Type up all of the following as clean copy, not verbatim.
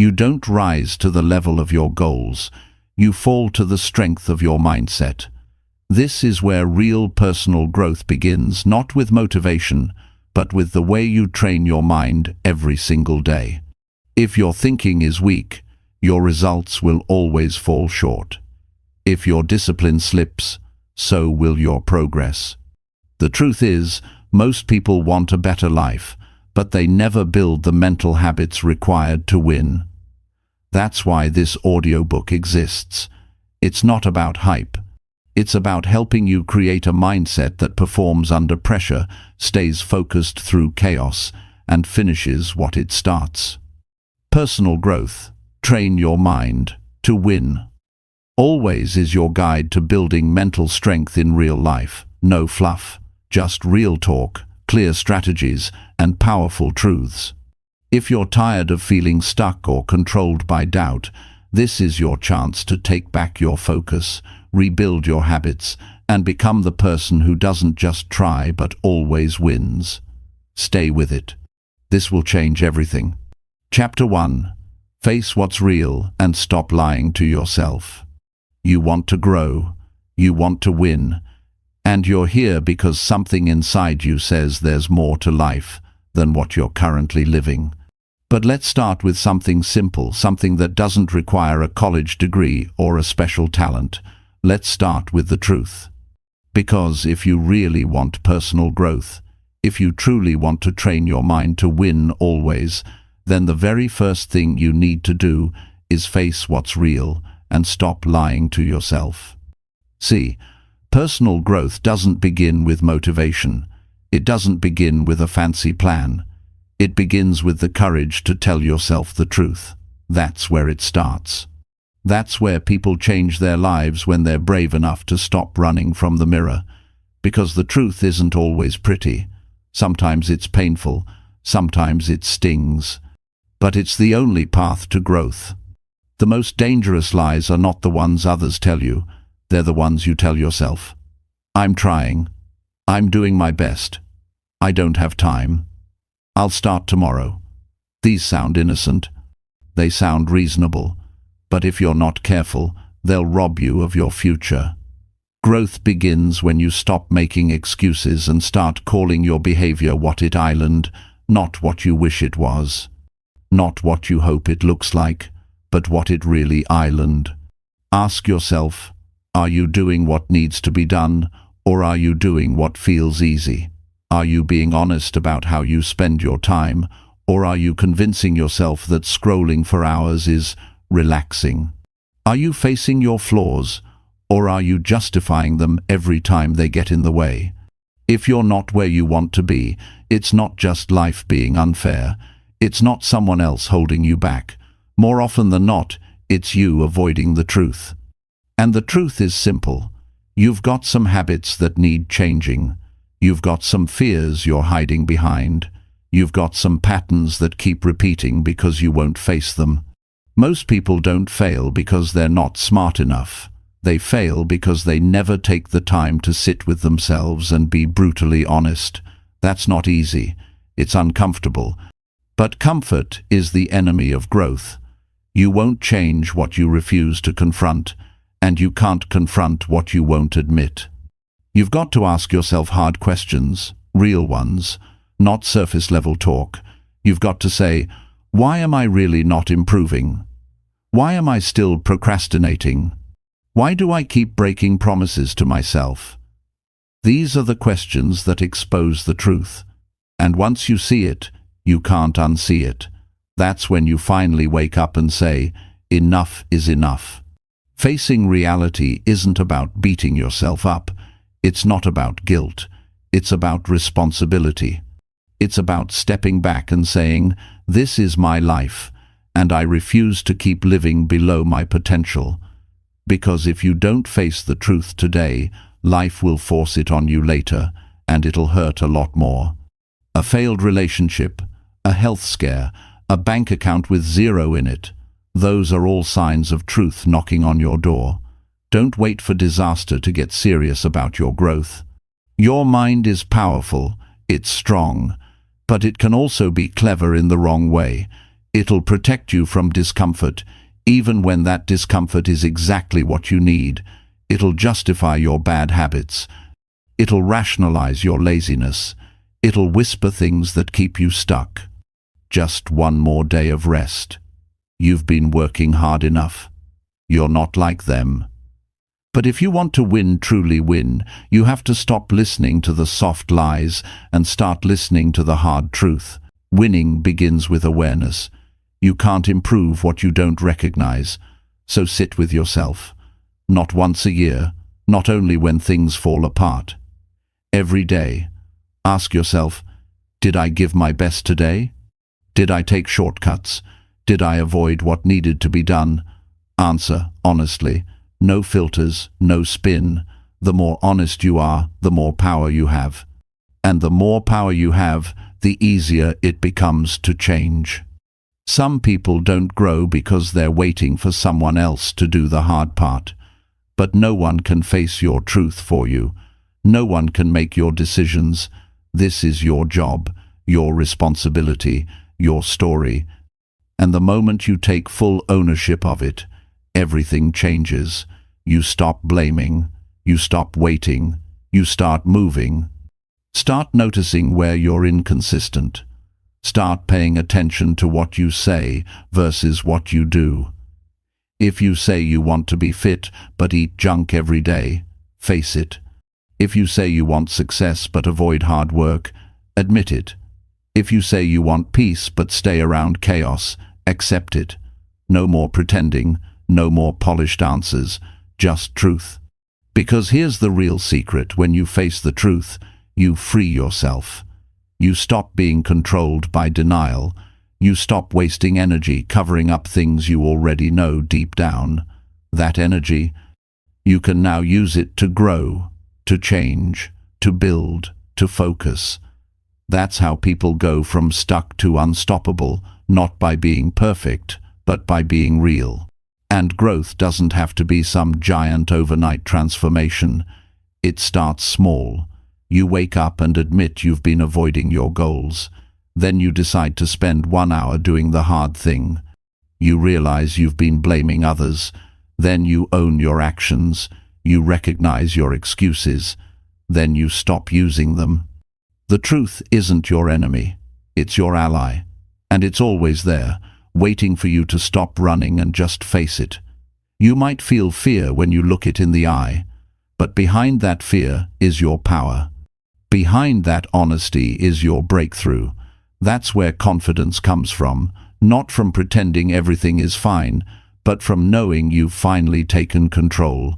You don't rise to the level of your goals. You fall to the strength of your mindset. This is where real personal growth begins, not with motivation, but with the way you train your mind every single day. If your thinking is weak, your results will always fall short. If your discipline slips, so will your progress. The truth is, most people want a better life, but they never build the mental habits required to win. That's why this audiobook exists. It's not about hype. It's about helping you create a mindset that performs under pressure, stays focused through chaos, and finishes what it starts. Personal growth. Train your mind to win. Always is your guide to building mental strength in real life. No fluff, just real talk, clear strategies, and powerful truths. If you're tired of feeling stuck or controlled by doubt, this is your chance to take back your focus, rebuild your habits, and become the person who doesn't just try but always wins. Stay with it. This will change everything. Chapter 1. Face what's real and stop lying to yourself. You want to grow. You want to win. And you're here because something inside you says there's more to life than what you're currently living. But let's start with something simple, something that doesn't require a college degree or a special talent. Let's start with the truth. Because if you really want personal growth, if you truly want to train your mind to win always, then the very first thing you need to do is face what's real and stop lying to yourself. See, personal growth doesn't begin with motivation. It doesn't begin with a fancy plan. It begins with the courage to tell yourself the truth. That's where it starts. That's where people change their lives, when they're brave enough to stop running from the mirror. Because the truth isn't always pretty. Sometimes it's painful. Sometimes it stings. But it's the only path to growth. The most dangerous lies are not the ones others tell you. They're the ones you tell yourself. I'm trying. I'm doing my best. I don't have time. I'll start tomorrow. These sound innocent. They sound reasonable. But if you're not careful, they'll rob you of your future. Growth begins when you stop making excuses and start calling your behavior what it island, not what you wish it was. Not what you hope it looks like, but what it really island. Ask yourself, are you doing what needs to be done, or are you doing what feels easy? Are you being honest about how you spend your time, or are you convincing yourself that scrolling for hours is relaxing? Are you facing your flaws, or are you justifying them every time they get in the way? If you're not where you want to be, it's not just life being unfair. It's not someone else holding you back. More often than not, it's you avoiding the truth. And the truth is simple. You've got some habits that need changing. You've got some fears you're hiding behind. You've got some patterns that keep repeating because you won't face them. Most people don't fail because they're not smart enough. They fail because they never take the time to sit with themselves and be brutally honest. That's not easy. It's uncomfortable. But comfort is the enemy of growth. You won't change what you refuse to confront, and you can't confront what you won't admit. You've got to ask yourself hard questions, real ones, not surface-level talk. You've got to say, why am I really not improving? Why am I still procrastinating? Why do I keep breaking promises to myself? These are the questions that expose the truth. And once you see it, you can't unsee it. That's when you finally wake up and say, enough is enough. Facing reality isn't about beating yourself up. It's not about guilt. It's about responsibility. It's about stepping back and saying, this is my life, and I refuse to keep living below my potential. Because if you don't face the truth today, life will force it on you later, and it'll hurt a lot more. A failed relationship, a health scare, a bank account with zero in it. Those are all signs of truth knocking on your door. Don't wait for disaster to get serious about your growth. Your mind is powerful, it's strong, but it can also be clever in the wrong way. It'll protect you from discomfort, even when that discomfort is exactly what you need. It'll justify your bad habits. It'll rationalize your laziness. It'll whisper things that keep you stuck. Just one more day of rest. You've been working hard enough. You're not like them. But if you want to win, truly win, you have to stop listening to the soft lies and start listening to the hard truth. Winning begins with awareness. You can't improve what you don't recognize. So sit with yourself. Not once a year, not only when things fall apart. Every day, ask yourself, did I give my best today? Did I take shortcuts? Did I avoid what needed to be done? Answer honestly. No filters, no spin. The more honest you are, the more power you have. And the more power you have, the easier it becomes to change. Some people don't grow because they're waiting for someone else to do the hard part. But no one can face your truth for you. No one can make your decisions. This is your job, your responsibility, your story. And the moment you take full ownership of it, everything changes. You stop blaming. You stop waiting. You start moving. Start noticing where you're inconsistent. Start paying attention to what you say versus what you do. If you say you want to be fit but eat junk every day, face it. If you say you want success but avoid hard work, admit it. If you say you want peace but stay around chaos, accept it. No more pretending, no more polished answers, just truth. Because here's the real secret: when you face the truth, you free yourself. You stop being controlled by denial. You stop wasting energy covering up things you already know deep down. That energy, you can now use it to grow, to change, to build, to focus. That's how people go from stuck to unstoppable, not by being perfect, but by being real. And growth doesn't have to be some giant overnight transformation. It starts small. You wake up and admit you've been avoiding your goals. Then you decide to spend 1 hour doing the hard thing. You realize you've been blaming others. Then you own your actions. You recognize your excuses. Then you stop using them. The truth isn't your enemy. It's your ally. And it's always there, waiting for you to stop running and just face it. You might feel fear when you look it in the eye, but behind that fear is your power. Behind that honesty is your breakthrough. That's where confidence comes from, not from pretending everything is fine, but from knowing you've finally taken control.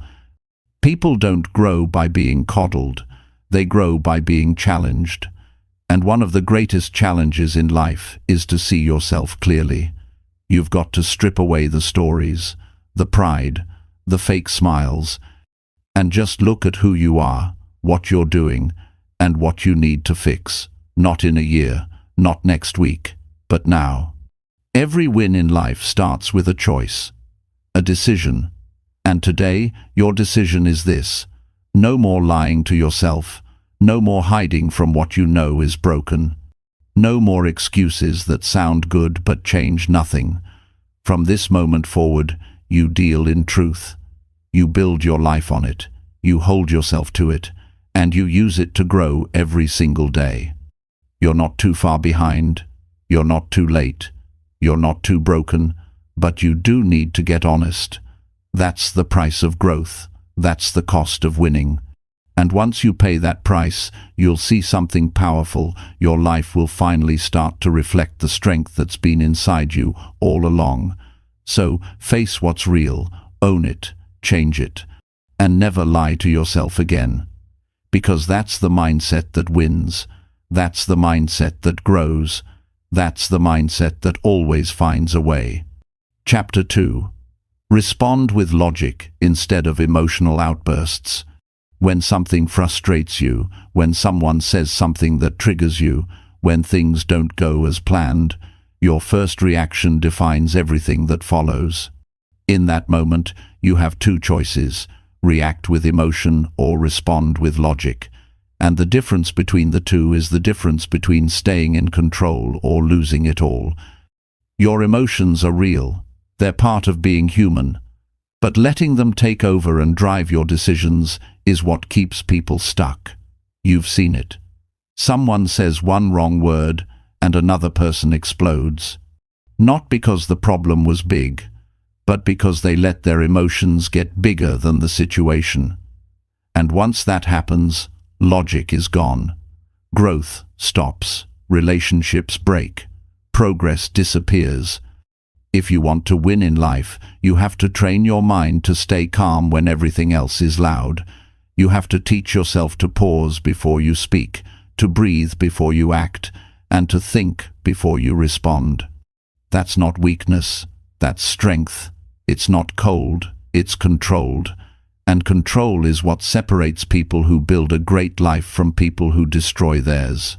People don't grow by being coddled. They grow by being challenged. And one of the greatest challenges in life is to see yourself clearly. You've got to strip away the stories, the pride, the fake smiles, and just look at who you are, what you're doing, and what you need to fix. Not in a year, not next week, but now. Every win in life starts with a choice, a decision. And today, your decision is this: no more lying to yourself, no more hiding from what you know is broken. No more excuses that sound good but change nothing. From this moment forward, you deal in truth. You build your life on it. You hold yourself to it. And you use it to grow every single day. You're not too far behind. You're not too late. You're not too broken. But you do need to get honest. That's the price of growth. That's the cost of winning. And once you pay that price, you'll see something powerful. Your life will finally start to reflect the strength that's been inside you all along. So, face what's real, own it, change it, and never lie to yourself again. Because that's the mindset that wins. That's the mindset that grows. That's the mindset that always finds a way. Chapter 2. Respond with logic instead of emotional outbursts. When something frustrates you, when someone says something that triggers you, when things don't go as planned, your first reaction defines everything that follows. In that moment, you have two choices: react with emotion or respond with logic. And the difference between the two is the difference between staying in control or losing it all. Your emotions are real. They're part of being human. But letting them take over and drive your decisions is what keeps people stuck. You've seen it. Someone says one wrong word and another person explodes. Not because the problem was big, but because they let their emotions get bigger than the situation. And once that happens, logic is gone. Growth stops. Relationships break. Progress disappears. If you want to win in life, you have to train your mind to stay calm when everything else is loud. You have to teach yourself to pause before you speak, to breathe before you act, and to think before you respond. That's not weakness, that's strength. It's not cold, it's controlled. And control is what separates people who build a great life from people who destroy theirs.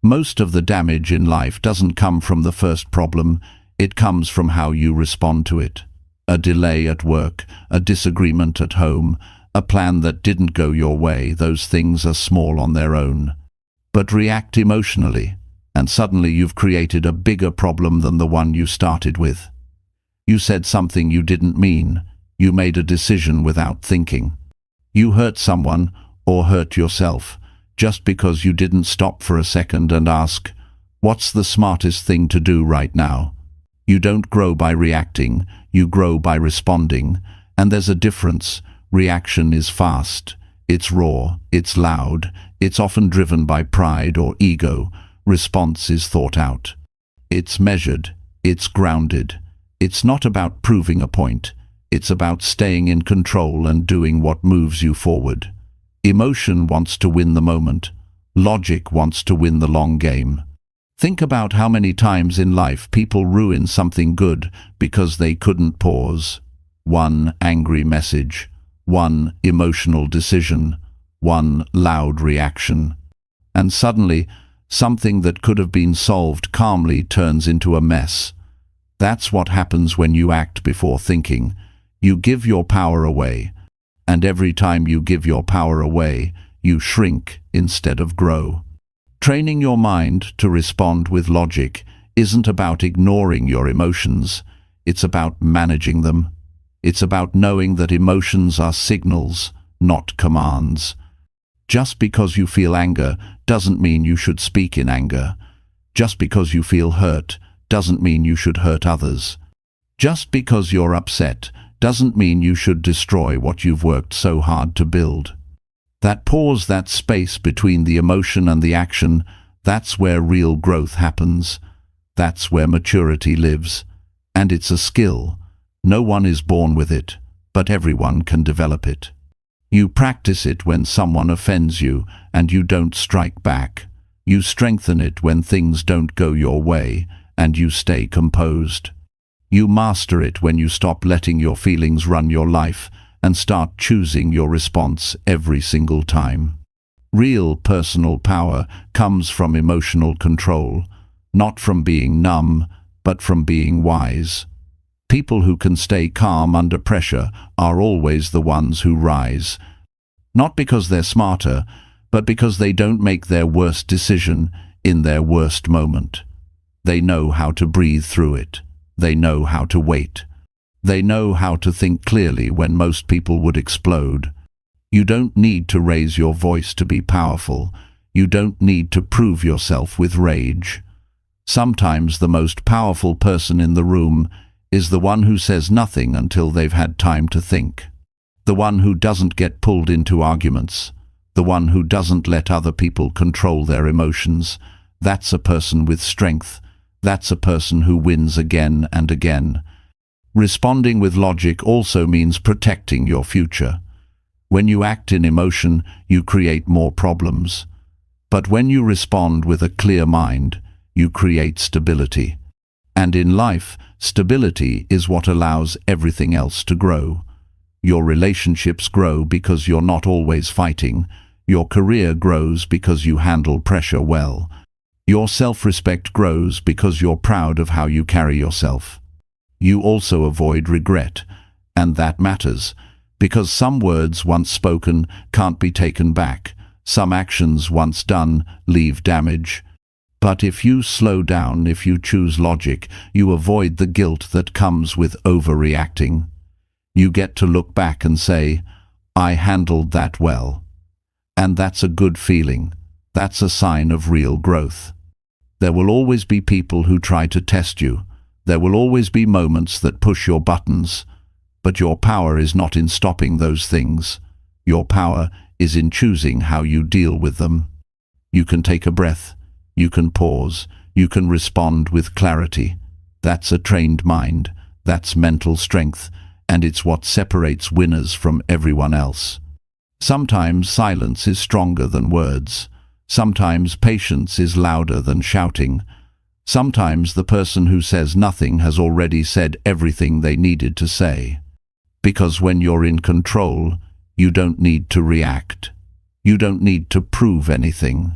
Most of the damage in life doesn't come from the first problem, it comes from how you respond to it. A delay at work, a disagreement at home, a plan that didn't go your way, those things are small on their own. But react emotionally, and suddenly you've created a bigger problem than the one you started with. You said something you didn't mean. You made a decision without thinking. You hurt someone or hurt yourself just because you didn't stop for a second and ask, what's the smartest thing to do right now? You don't grow by reacting, you grow by responding, and there's a difference. Reaction is fast, it's raw, it's loud, it's often driven by pride or ego. Response is thought out. It's measured, it's grounded. It's not about proving a point. It's about staying in control and doing what moves you forward. Emotion wants to win the moment. Logic wants to win the long game. Think about how many times in life people ruin something good because they couldn't pause. One angry message, one emotional decision, one loud reaction. And suddenly, something that could have been solved calmly turns into a mess. That's what happens when you act before thinking. You give your power away. And every time you give your power away, you shrink instead of grow. Training your mind to respond with logic isn't about ignoring your emotions. It's about managing them. It's about knowing that emotions are signals, not commands. Just because you feel anger doesn't mean you should speak in anger. Just because you feel hurt doesn't mean you should hurt others. Just because you're upset doesn't mean you should destroy what you've worked so hard to build. That pause, that space between the emotion and the action, that's where real growth happens. That's where maturity lives. And it's a skill. No one is born with it, but everyone can develop it. You practice it when someone offends you and you don't strike back. You strengthen it when things don't go your way and you stay composed. You master it when you stop letting your feelings run your life and start choosing your response every single time. Real personal power comes from emotional control, not from being numb, but from being wise. People who can stay calm under pressure are always the ones who rise. Not because they're smarter, but because they don't make their worst decision in their worst moment. They know how to breathe through it. They know how to wait. They know how to think clearly when most people would explode. You don't need to raise your voice to be powerful. You don't need to prove yourself with rage. Sometimes the most powerful person in the room is the one who says nothing until they've had time to think. The one who doesn't get pulled into arguments. The one who doesn't let other people control their emotions. That's a person with strength. That's a person who wins again and again. Responding with logic also means protecting your future. When you act in emotion, you create more problems. But when you respond with a clear mind, you create stability. And in life, stability is what allows everything else to grow. Your relationships grow because you're not always fighting. Your career grows because you handle pressure well. Your self-respect grows because you're proud of how you carry yourself. You also avoid regret, and that matters, because some words once spoken can't be taken back. Some actions once done leave damage. But if you slow down, if you choose logic, you avoid the guilt that comes with overreacting. You get to look back and say, I handled that well. And that's a good feeling. That's a sign of real growth. There will always be people who try to test you. There will always be moments that push your buttons. But your power is not in stopping those things. Your power is in choosing how you deal with them. You can take a breath. You can pause. You can respond with clarity. That's a trained mind. That's mental strength. And it's what separates winners from everyone else. Sometimes silence is stronger than words. Sometimes patience is louder than shouting. Sometimes the person who says nothing has already said everything they needed to say. Because when you're in control, you don't need to react. You don't need to prove anything.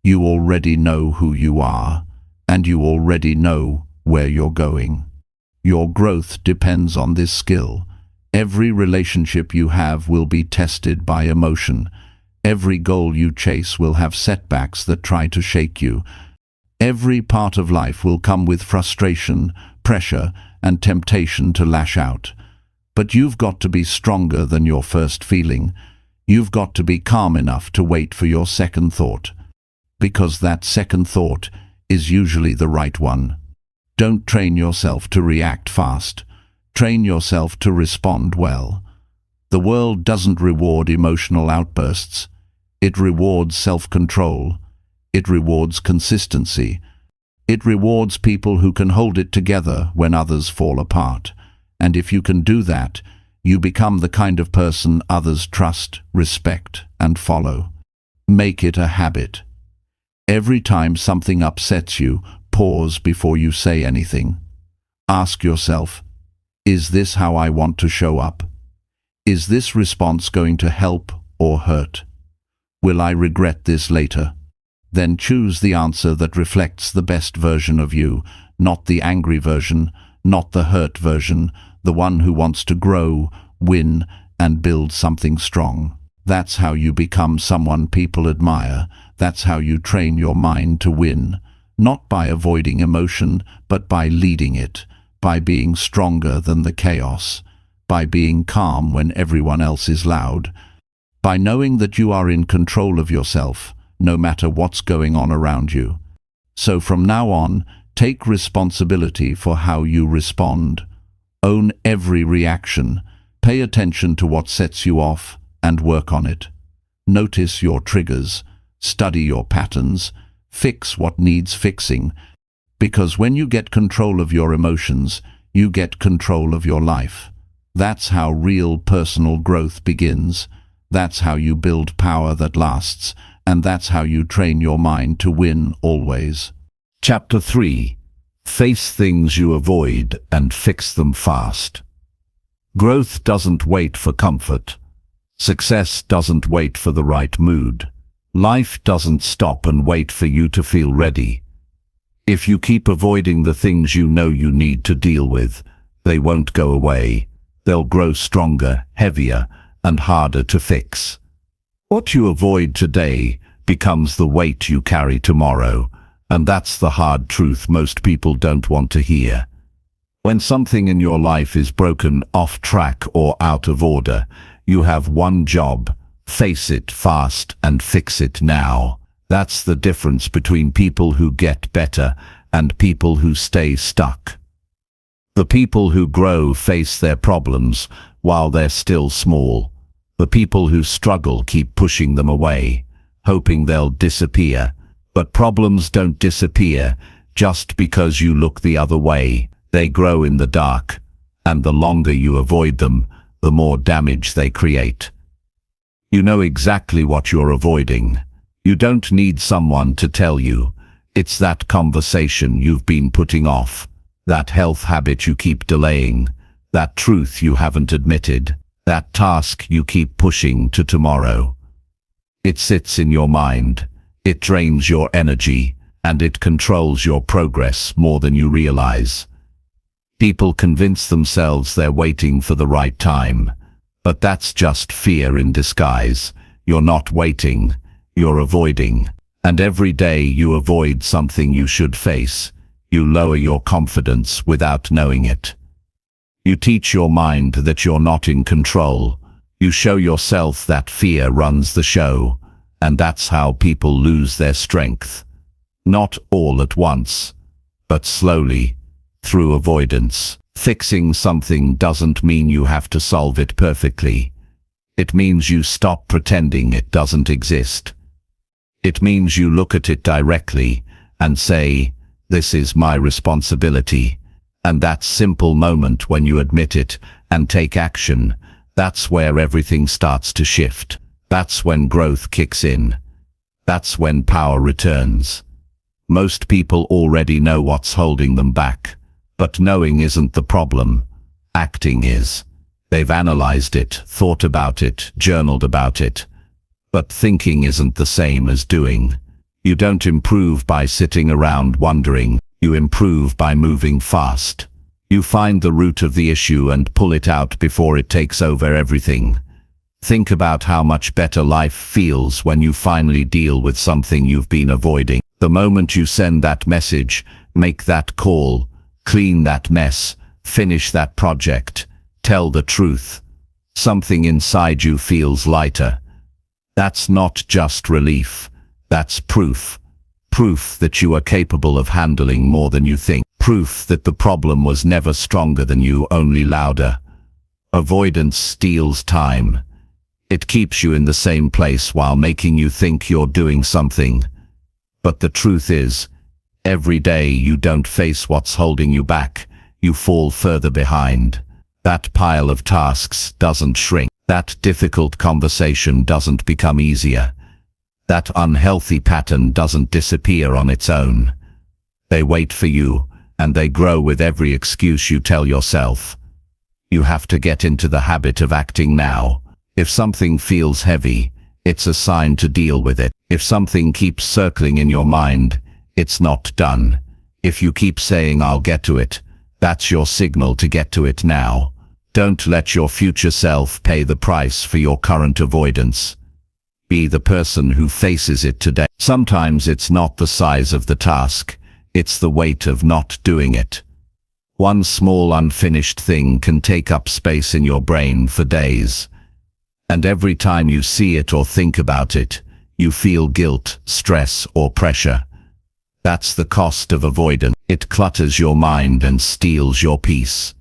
You already know who you are, and you already know where you're going. Your growth depends on this skill. Every relationship you have will be tested by emotion. Every goal you chase will have setbacks that try to shake you. Every part of life will come with frustration, pressure, and temptation to lash out. But you've got to be stronger than your first feeling. You've got to be calm enough to wait for your second thought. Because that second thought is usually the right one. Don't train yourself to react fast. Train yourself to respond well. The world doesn't reward emotional outbursts. It rewards self-control. It rewards consistency. It rewards people who can hold it together when others fall apart. And if you can do that, you become the kind of person others trust, respect, and follow. Make it a habit. Every time something upsets you, pause before you say anything. Ask yourself, is this how I want to show up? Is this response going to help or hurt? Will I regret this later? Then choose the answer that reflects the best version of you, not the angry version, not the hurt version, the one who wants to grow, win, and build something strong. That's how you become someone people admire. That's how you train your mind to win, not by avoiding emotion, but by leading it, by being stronger than the chaos, by being calm when everyone else is loud, by knowing that you are in control of yourself, no matter what's going on around you. So from now on, take responsibility for how you respond. Own every reaction. Pay attention to what sets you off and work on it. Notice your triggers. Study your patterns. Fix what needs fixing. Because when you get control of your emotions, you get control of your life. That's how real personal growth begins. That's how you build power that lasts. And that's how you train your mind to win always. Chapter 3. Face things you avoid and fix them fast. Growth doesn't wait for comfort. Success doesn't wait for the right mood. Life doesn't stop and wait for you to feel ready. If you keep avoiding the things you know you need to deal with, they won't go away. They'll grow stronger, heavier, and harder to fix. What you avoid today becomes the weight you carry tomorrow, and that's the hard truth most people don't want to hear. When something in your life is broken, off track, or out of order, you have one job: face it fast and fix it now. That's the difference between people who get better and people who stay stuck. The people who grow face their problems while they're still small. The people who struggle keep pushing them away, hoping they'll disappear. But problems don't disappear just because you look the other way. They grow in the dark, and the longer you avoid them, the more damage they create. You know exactly what you're avoiding. You don't need someone to tell you. It's that conversation you've been putting off, that health habit you keep delaying, that truth you haven't admitted, that task you keep pushing to tomorrow. It sits in your mind. It drains your energy, and it controls your progress more than you realize. People convince themselves they're waiting for the right time, but that's just fear in disguise. You're not waiting, you're avoiding. And every day you avoid something you should face, you lower your confidence without knowing it. You teach your mind that you're not in control. You show yourself that fear runs the show, and that's how people lose their strength. Not all at once, but slowly, through avoidance. Fixing something doesn't mean you have to solve it perfectly. It means you stop pretending it doesn't exist. It means you look at it directly and say, "This is my responsibility." And that simple moment when you admit it and take action, that's where everything starts to shift. That's when growth kicks in. That's when power returns. Most people already know what's holding them back, but knowing isn't the problem. Acting is. They've analyzed it, thought about it, journaled about it. But thinking isn't the same as doing. You don't improve by sitting around wondering. You improve by moving fast. You find the root of the issue and pull it out before it takes over everything. Think about how much better life feels when you finally deal with something you've been avoiding. The moment you send that message, make that call, clean that mess, finish that project, tell the truth, something inside you feels lighter. That's not just relief. That's proof. Proof that you are capable of handling more than you think. Proof that the problem was never stronger than you, only louder. Avoidance steals time. It keeps you in the same place while making you think you're doing something. But the truth is, every day you don't face what's holding you back, you fall further behind. That pile of tasks doesn't shrink. That difficult conversation doesn't become easier. That unhealthy pattern doesn't disappear on its own. They wait for you, and they grow with every excuse you tell yourself. You have to get into the habit of acting now. If something feels heavy, it's a sign to deal with it. If something keeps circling in your mind, it's not done. If you keep saying "I'll get to it," that's your signal to get to it now. Don't let your future self pay the price for your current avoidance. Be the person who faces it today. Sometimes it's not the size of the task, it's the weight of not doing it. One small unfinished thing can take up space in your brain for days. And every time you see it or think about it, you feel guilt, stress, or pressure. That's the cost of avoidance. It clutters your mind and steals your peace.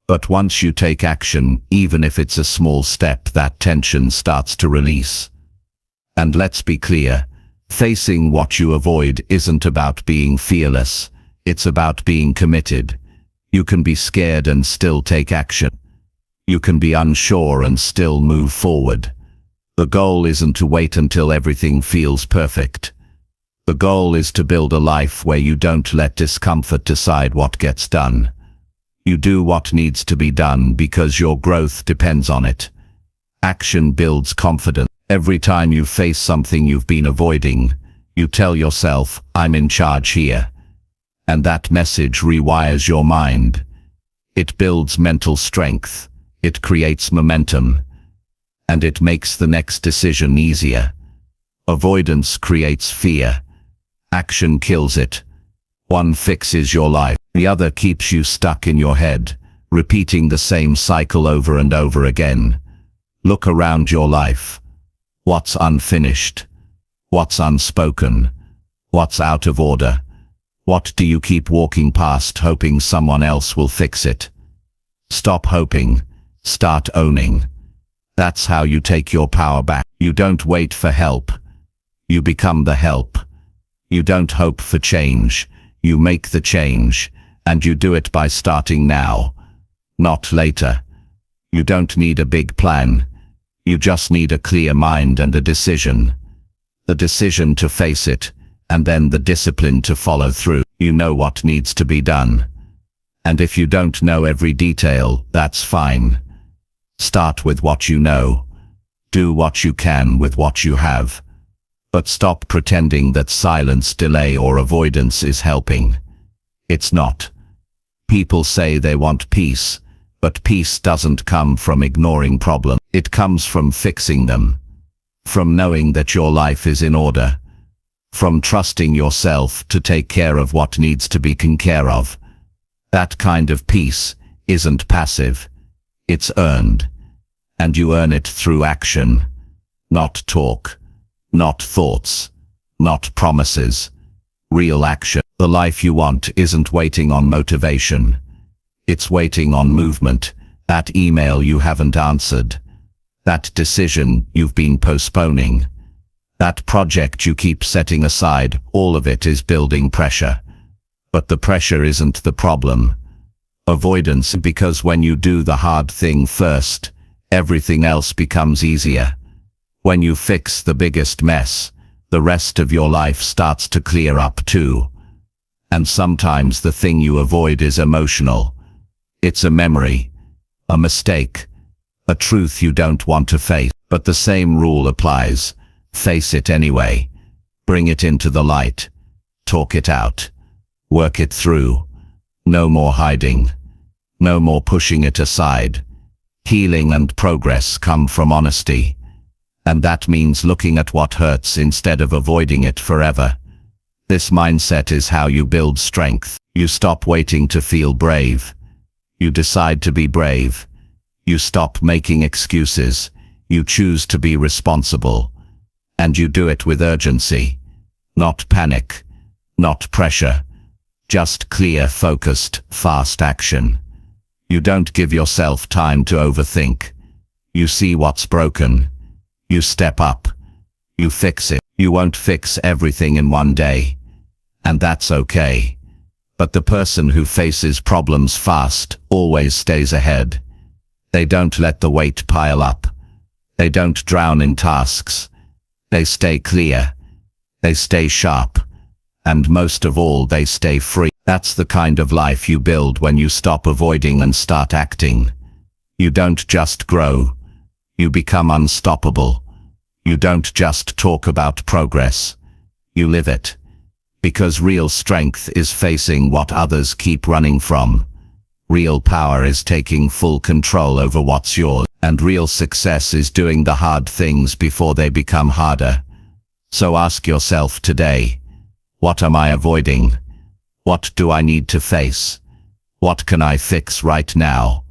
But once you take action, even if it's a small step, that tension starts to release. And let's be clear, facing what you avoid isn't about being fearless, it's about being committed. You can be scared and still take action. You can be unsure and still move forward. The goal isn't to wait until everything feels perfect. The goal is to build a life where you don't let discomfort decide what gets done. You do what needs to be done because your growth depends on it. Action builds confidence. Every time you face something you've been avoiding, you tell yourself, "I'm in charge here." And that message rewires your mind. It builds mental strength. It creates momentum. And it makes the next decision easier. Avoidance creates fear. Action kills it. One fixes your life. The other keeps you stuck in your head, repeating the same cycle over and over again. Look around your life. What's unfinished? What's unspoken? What's out of order? What do you keep walking past hoping someone else will fix it? Stop hoping. Start owning. That's how you take your power back. You don't wait for help. You become the help. You don't hope for change. You make the change. And you do it by starting now, not later. You don't need a big plan. You just need a clear mind and a decision. The decision to face it, and then the discipline to follow through. You know what needs to be done. And if you don't know every detail, that's fine. Start with what you know. Do what you can with what you have. But stop pretending that silence, delay, or avoidance is helping. It's not. People say they want peace, but peace doesn't come from ignoring problems. It comes from fixing them. From knowing that your life is in order. from trusting yourself to take care of what needs to be taken care of. That kind of peace isn't passive, it's earned. And you earn it through action, not talk, not thoughts, not promises. Real action. The life you want isn't waiting on motivation. It's waiting on movement. That email you haven't answered. That decision you've been postponing. That project you keep setting aside, all of it is building pressure. But the pressure isn't the problem. Avoidance, because when you do the hard thing first, everything else becomes easier. When you fix the biggest mess, the rest of your life starts to clear up too. And sometimes the thing you avoid is emotional. It's a memory, a mistake, a truth you don't want to face. But the same rule applies. Face it anyway. Bring it into the light. Talk it out. Work it through. No more hiding. No more pushing it aside. Healing and progress come from honesty. And that means looking at what hurts instead of avoiding it forever. This mindset is how you build strength. You stop waiting to feel brave. You decide to be brave. You stop making excuses. You choose to be responsible. And you do it with urgency. Not panic. Not pressure. Just clear, focused, fast action. You don't give yourself time to overthink. You see what's broken. You step up. You fix it. You won't fix everything in one day. And that's okay. But the person who faces problems fast always stays ahead. They don't let the weight pile up. They don't drown in tasks. They stay clear. They stay sharp. And most of all, they stay free. That's the kind of life you build when you stop avoiding and start acting. You don't just grow. You become unstoppable. You don't just talk about progress. You live it. Because real strength is facing what others keep running from. Real power is taking full control over what's yours. And real success is doing the hard things before they become harder. So ask yourself today, what am I avoiding? What do I need to face? What can I fix right now?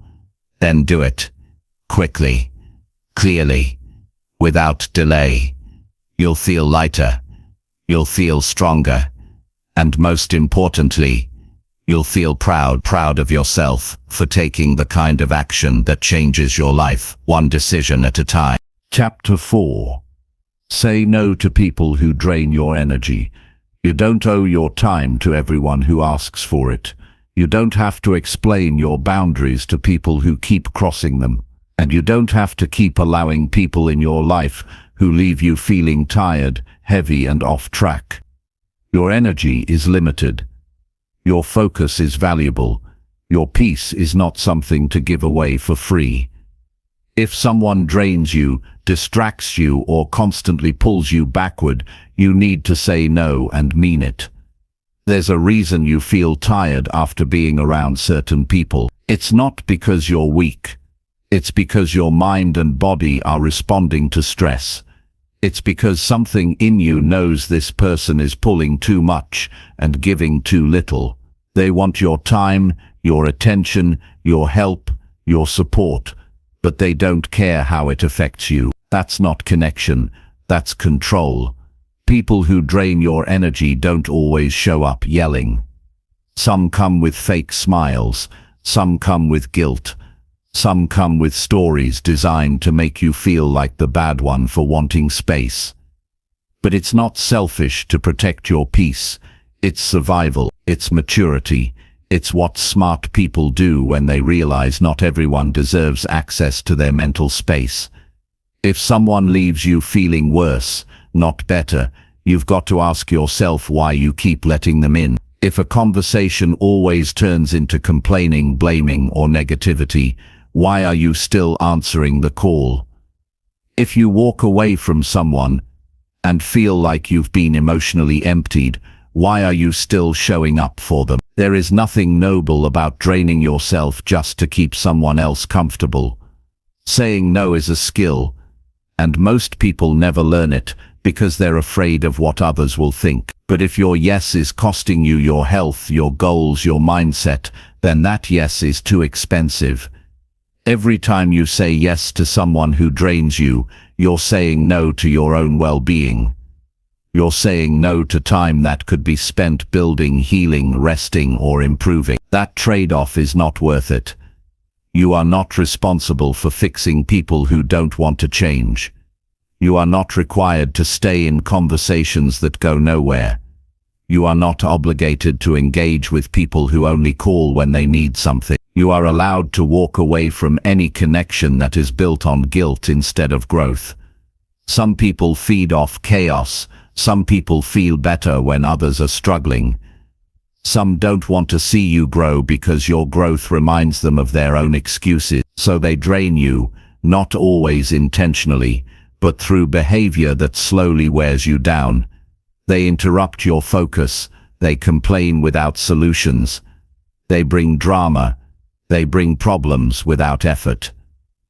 Then do it. Quickly. Clearly. Without delay. You'll feel lighter. You'll feel stronger. And most importantly, you'll feel proud of yourself for taking the kind of action that changes your life, one decision at a time. Chapter 4. Say no to people who drain your energy. You don't owe your time to everyone who asks for it. You don't have to explain your boundaries to people who keep crossing them. And you don't have to keep allowing people in your life who leave you feeling tired, heavy, and off track. Your energy is limited. Your focus is valuable. Your peace is not something to give away for free. If someone drains you, distracts you, or constantly pulls you backward, you need to say no and mean it. There's a reason you feel tired after being around certain people. It's not because you're weak. It's because your mind and body are responding to stress. It's because something in you knows this person is pulling too much and giving too little. They want your time, your attention, your help, your support, but they don't care how it affects you. That's not connection, that's control. People who drain your energy don't always show up yelling. Some come with fake smiles, some come with guilt, some come with stories designed to make you feel like the bad one for wanting space. But it's not selfish to protect your peace. It's survival, it's maturity, it's what smart people do when they realize not everyone deserves access to their mental space. If someone leaves you feeling worse, not better, you've got to ask yourself why you keep letting them in. If a conversation always turns into complaining, blaming, or negativity, why are you still answering the call? If you walk away from someone and feel like you've been emotionally emptied, why are you still showing up for them? There is nothing noble about draining yourself just to keep someone else comfortable. Saying no is a skill, and most people never learn it because they're afraid of what others will think. But if your yes is costing you your health, your goals, your mindset, then that yes is too expensive. Every time you say yes to someone who drains you, you're saying no to your own well-being. You're saying no to time that could be spent building, healing, resting, or improving. That trade-off is not worth it. You are not responsible for fixing people who don't want to change. You are not required to stay in conversations that go nowhere. You are not obligated to engage with people who only call when they need something. You are allowed to walk away from any connection that is built on guilt instead of growth. Some people feed off chaos. Some people feel better when others are struggling. Some don't want to see you grow because your growth reminds them of their own excuses. So they drain you, not always intentionally, but through behavior that slowly wears you down. They interrupt your focus. They complain without solutions. They bring drama. They bring problems without effort.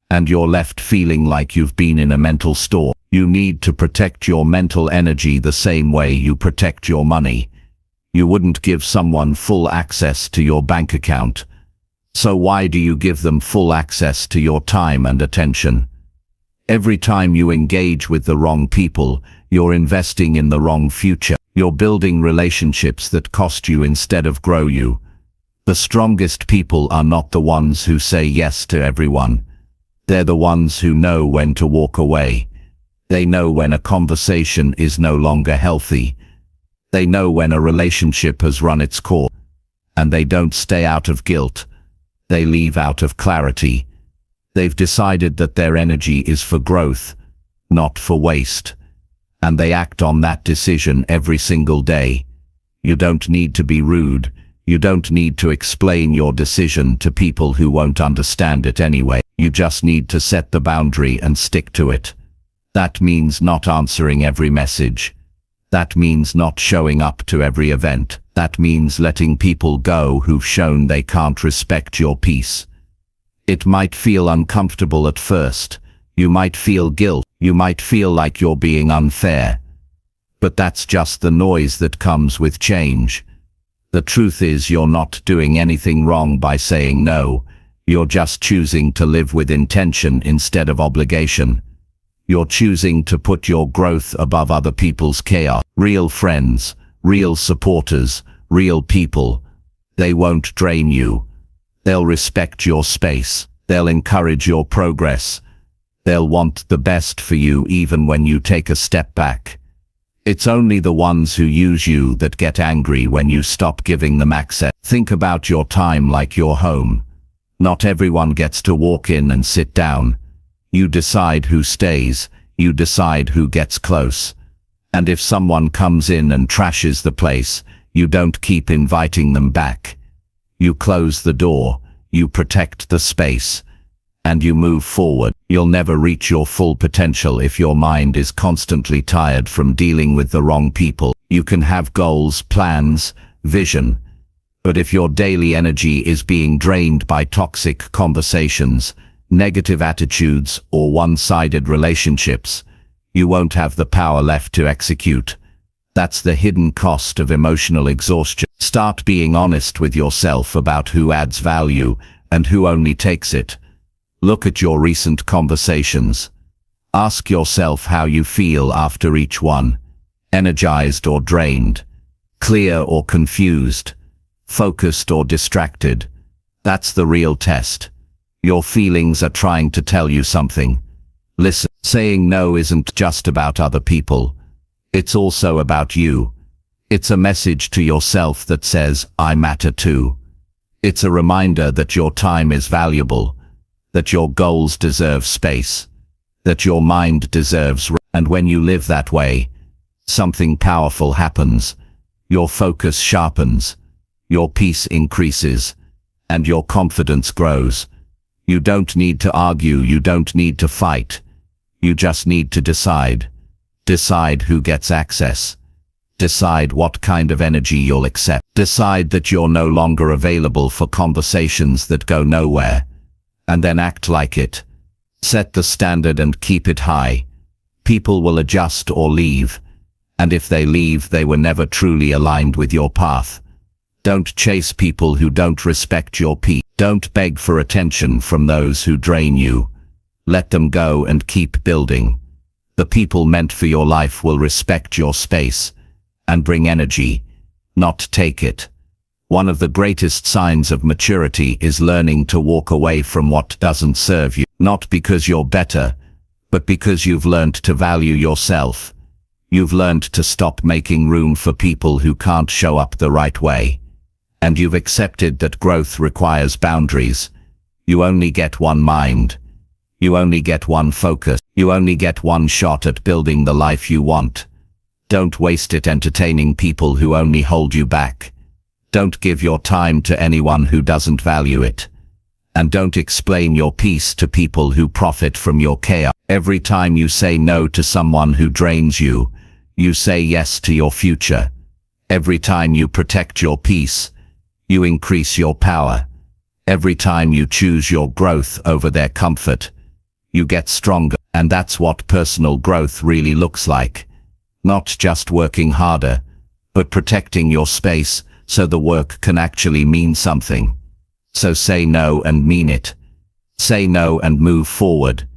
And you're left feeling like you've been in a mental storm. You need to protect your mental energy the same way you protect your money. You wouldn't give someone full access to your bank account. So why do you give them full access to your time and attention? Every time you engage with the wrong people, you're investing in the wrong future. You're building relationships that cost you instead of grow you. The strongest people are not the ones who say yes to everyone. They're the ones who know when to walk away. They know when a conversation is no longer healthy. They know when a relationship has run its course. And they don't stay out of guilt. They leave out of clarity. They've decided that their energy is for growth, not for waste. And they act on that decision every single day. You don't need to be rude. You don't need to explain your decision to people who won't understand it anyway. You just need to set the boundary and stick to it. That means not answering every message. That means not showing up to every event. That means letting people go who've shown they can't respect your peace. It might feel uncomfortable at first. You might feel guilt. You might feel like you're being unfair. But that's just the noise that comes with change. The truth is you're not doing anything wrong by saying no. You're just choosing to live with intention instead of obligation. You're choosing to put your growth above other people's chaos. Real friends, real supporters, real people. They won't drain you. They'll respect your space. They'll encourage your progress. They'll want the best for you even when you take a step back. It's only the ones who use you that get angry when you stop giving them access. Think about your time like your home. Not everyone gets to walk in and sit down. You decide who stays. You decide who gets close. And if someone comes in and trashes the place, you don't keep inviting them back. You close the door, you protect the space, and you move forward. You'll never reach your full potential if your mind is constantly tired from dealing with the wrong people. You can have goals, plans, vision, but if your daily energy is being drained by toxic conversations, negative attitudes, or one-sided relationships, you won't have the power left to execute. That's the hidden cost of emotional exhaustion. Start being honest with yourself about who adds value and who only takes it. Look at your recent conversations. Ask yourself how you feel after each one. Energized or drained? Clear or confused? Focused or distracted? That's the real test. Your feelings are trying to tell you something. Listen, saying no isn't just about other people. It's also about you. It's a message to yourself that says, I matter too. It's a reminder that your time is valuable, that your goals deserve space, that your mind deserves rest. And when you live that way, something powerful happens. Your focus sharpens, your peace increases, and your confidence grows. You don't need to argue, you don't need to fight. You just need to decide. Decide who gets access. Decide what kind of energy you'll accept. Decide that you're no longer available for conversations that go nowhere. And then act like it. Set the standard and keep it high. People will adjust or leave, and if they leave, they were never truly aligned with your path. Don't chase people who don't respect your peace. Don't beg for attention from those who drain you. Let them go and keep building. The people meant for your life will respect your space and bring energy, not take it. One of the greatest signs of maturity is learning to walk away from what doesn't serve you, not because you're better, but because you've learned to value yourself. You've learned to stop making room for people who can't show up the right way. And you've accepted that growth requires boundaries. You only get one mind. You only get one focus. You only get one shot at building the life you want. Don't waste it entertaining people who only hold you back. Don't give your time to anyone who doesn't value it. And don't explain your peace to people who profit from your chaos. Every time you say no to someone who drains you, you say yes to your future. Every time you protect your peace, you increase your power. Every time you choose your growth over their comfort, you get stronger. And that's what personal growth really looks like. Not just working harder, but protecting your space so the work can actually mean something. So say no and mean it. Say no and move forward.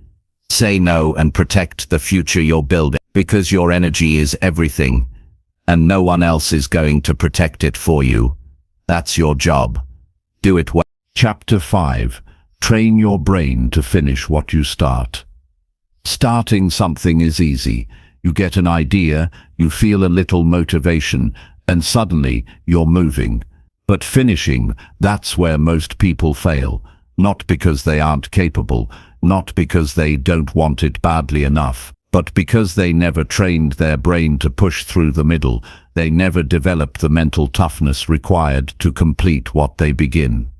Say no and protect the future you're building, because your energy is everything, and no one else is going to protect it for you. That's your job. Do it well. Chapter 5. Train your brain to finish what you start. Starting something is easy. You get an idea, you feel a little motivation, and suddenly you're moving. But finishing, that's where most people fail. Not because they aren't capable, not because they don't want it badly enough, but because they never trained their brain to push through the middle. They never developed the mental toughness required to complete what they begin.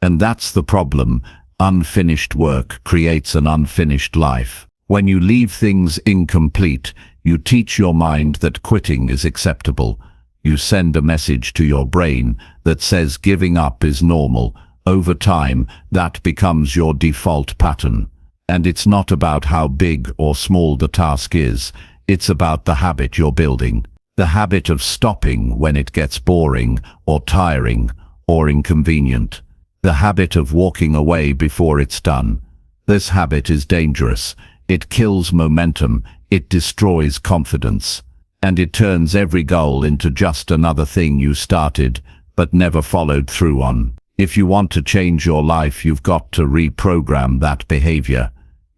And that's the problem. Unfinished work creates an unfinished life. When you leave things incomplete, you teach your mind that quitting is acceptable. You send a message to your brain that says giving up is normal. Over time, that becomes your default pattern. And it's not about how big or small the task is. It's about the habit you're building. The habit of stopping when it gets boring or tiring or inconvenient. The habit of walking away before it's done. This habit is dangerous. It kills momentum. It destroys confidence. And it turns every goal into just another thing you started but never followed through on. If you want to change your life, you've got to reprogram that behavior.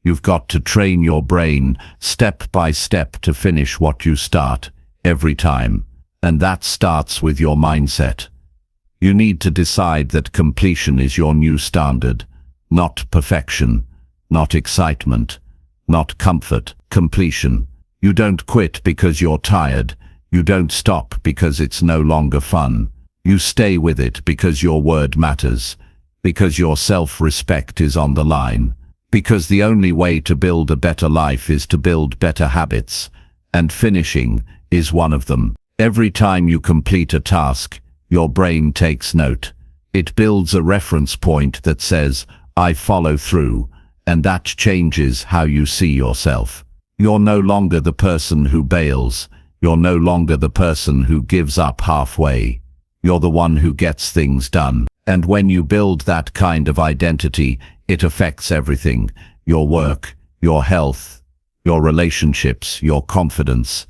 You've got to train your brain step by step to finish what you start every time. And that starts with your mindset. You need to decide that completion is your new standard, not perfection, not excitement, not comfort. Completion. You don't quit because you're tired. You don't stop because it's no longer fun. You stay with it because your word matters, because your self-respect is on the line, because the only way to build a better life is to build better habits, and finishing is one of them. Every time you complete a task, your brain takes note. It builds a reference point that says, I follow through, and that changes how you see yourself. You're no longer the person who bails. You're no longer the person who gives up halfway. You're the one who gets things done. And when you build that kind of identity, it affects everything. Your work, your health, your relationships, your confidence.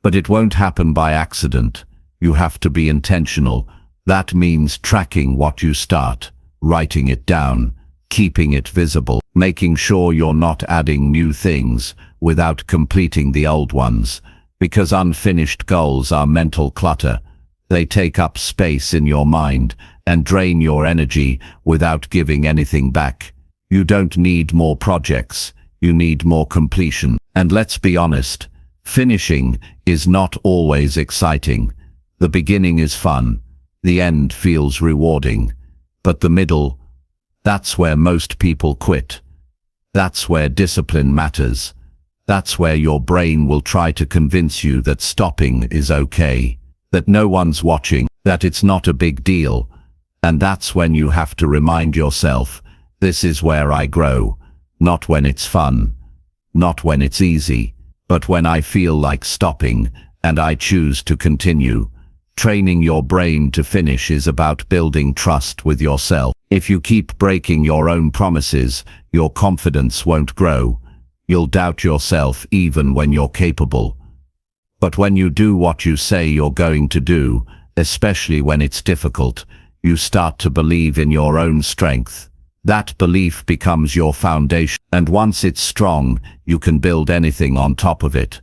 But it won't happen by accident. You have to be intentional. That means tracking what you start, writing it down, keeping it visible, making sure you're not adding new things without completing the old ones, because unfinished goals are mental clutter. They take up space in your mind and drain your energy without giving anything back. You don't need more projects, you need more completion. And let's be honest, finishing is not always exciting. The beginning is fun, the end feels rewarding, but the middle, that's where most people quit. That's where discipline matters. That's where your brain will try to convince you that stopping is okay, that no one's watching, that it's not a big deal. And that's when you have to remind yourself, this is where I grow, not when it's fun, not when it's easy, But when I feel like stopping, and I choose to continue, training your brain to finish is about building trust with yourself. If you keep breaking your own promises, your confidence won't grow. You'll doubt yourself even when you're capable. But when you do what you say you're going to do, especially when it's difficult, you start to believe in your own strength. That belief becomes your foundation, and once it's strong, you can build anything on top of it.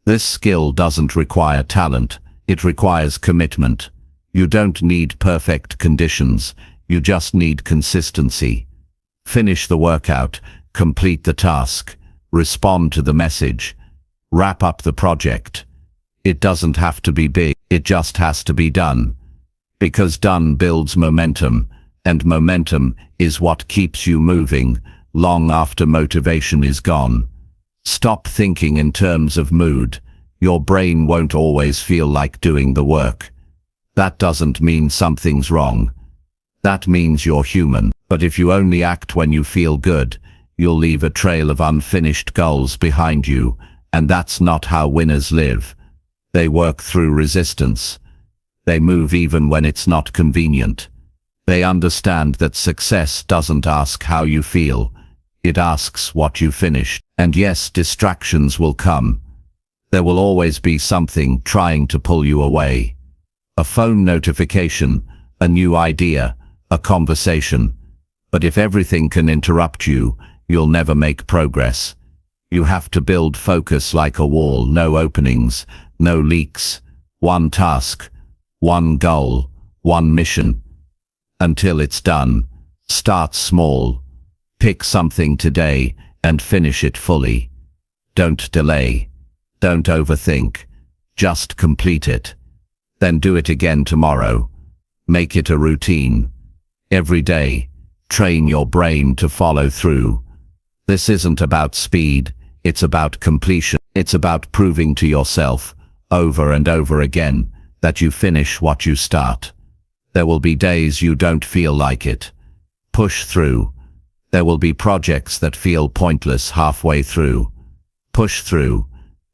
This skill doesn't require talent, it requires commitment. You don't need perfect conditions, you just need consistency. Finish the workout, complete the task, respond to the message, wrap up the project. It doesn't have to be big, it just has to be done. Because done builds momentum, and momentum is what keeps you moving long after motivation is gone. Stop thinking in terms of mood. Your brain won't always feel like doing the work. That doesn't mean something's wrong. That means you're human. But if you only act when you feel good, you'll leave a trail of unfinished goals behind you, and that's not how winners live. They work through resistance. They move even when it's not convenient. They understand that success doesn't ask how you feel, it asks what you finished. And yes, distractions will come. There will always be something trying to pull you away. A phone notification, a new idea, a conversation. But if everything can interrupt you, you'll never make progress. You have to build focus like a wall, no openings, no leaks, one task, one goal, one mission. Until it's done, start small. Pick something today and finish it fully. Don't delay. Don't overthink. Just complete it. Then do it again tomorrow. Make it a routine. Every day, train your brain to follow through. This isn't about speed, it's about completion. It's about proving to yourself, over and over again, that you finish what you start. There will be days you don't feel like it. Push through. There will be projects that feel pointless halfway through. Push through.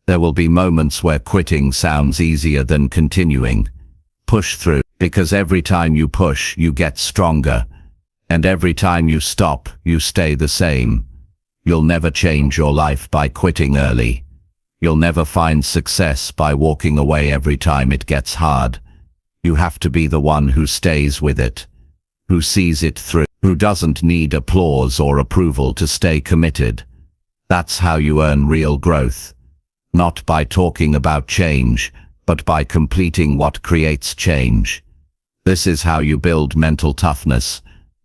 There will be moments where quitting sounds easier than continuing. Push through, because every time you push, you get stronger. And every time you stop, you stay the same. You'll never change your life by quitting early. You'll never find success by walking away every time it gets hard. You have to be the one who stays with it, who sees it through, who doesn't need applause or approval to stay committed. That's how you earn real growth. Not by talking about change, but by completing what creates change. This is how you build mental toughness,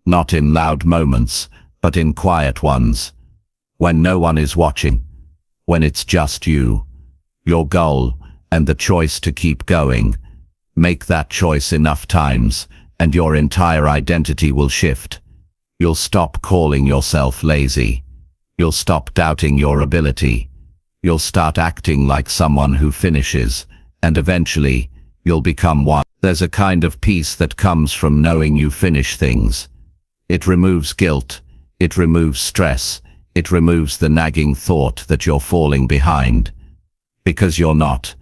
not in loud moments, but in quiet ones. When no one is watching, when it's just you, your goal, and the choice to keep going. Make that choice enough times, and your entire identity will shift. You'll stop calling yourself lazy. You'll stop doubting your ability. You'll start acting like someone who finishes, and eventually, you'll become one. There's a kind of peace that comes from knowing you finish things. It removes guilt, it removes stress, it removes the nagging thought that you're falling behind. Because you're not.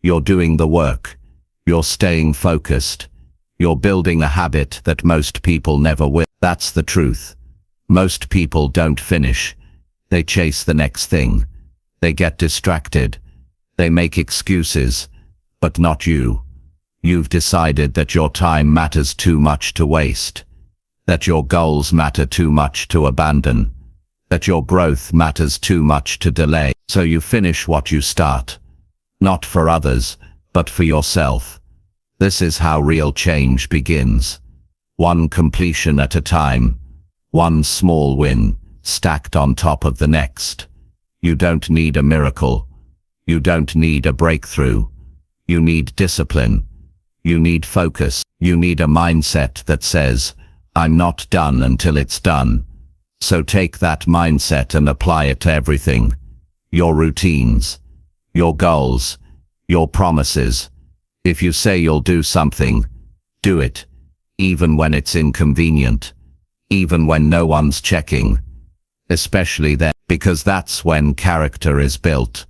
You're doing the work. You're staying focused. You're building a habit that most people never will. That's the truth. Most people don't finish. They chase the next thing. They get distracted. They make excuses. But not you. You've decided that your time matters too much to waste. That your goals matter too much to abandon. That your growth matters too much to delay. So you finish what you start. Not for others, but for yourself. This is how real change begins. One completion at a time. One small win, stacked on top of the next. You don't need a miracle. You don't need a breakthrough. You need discipline. You need focus. You need a mindset that says, I'm not done until it's done. So take that mindset and apply it to everything. Your routines, your goals, your promises. If you say you'll do something, do it, even when it's inconvenient, even when no one's checking. Especially then, because that's when character is built.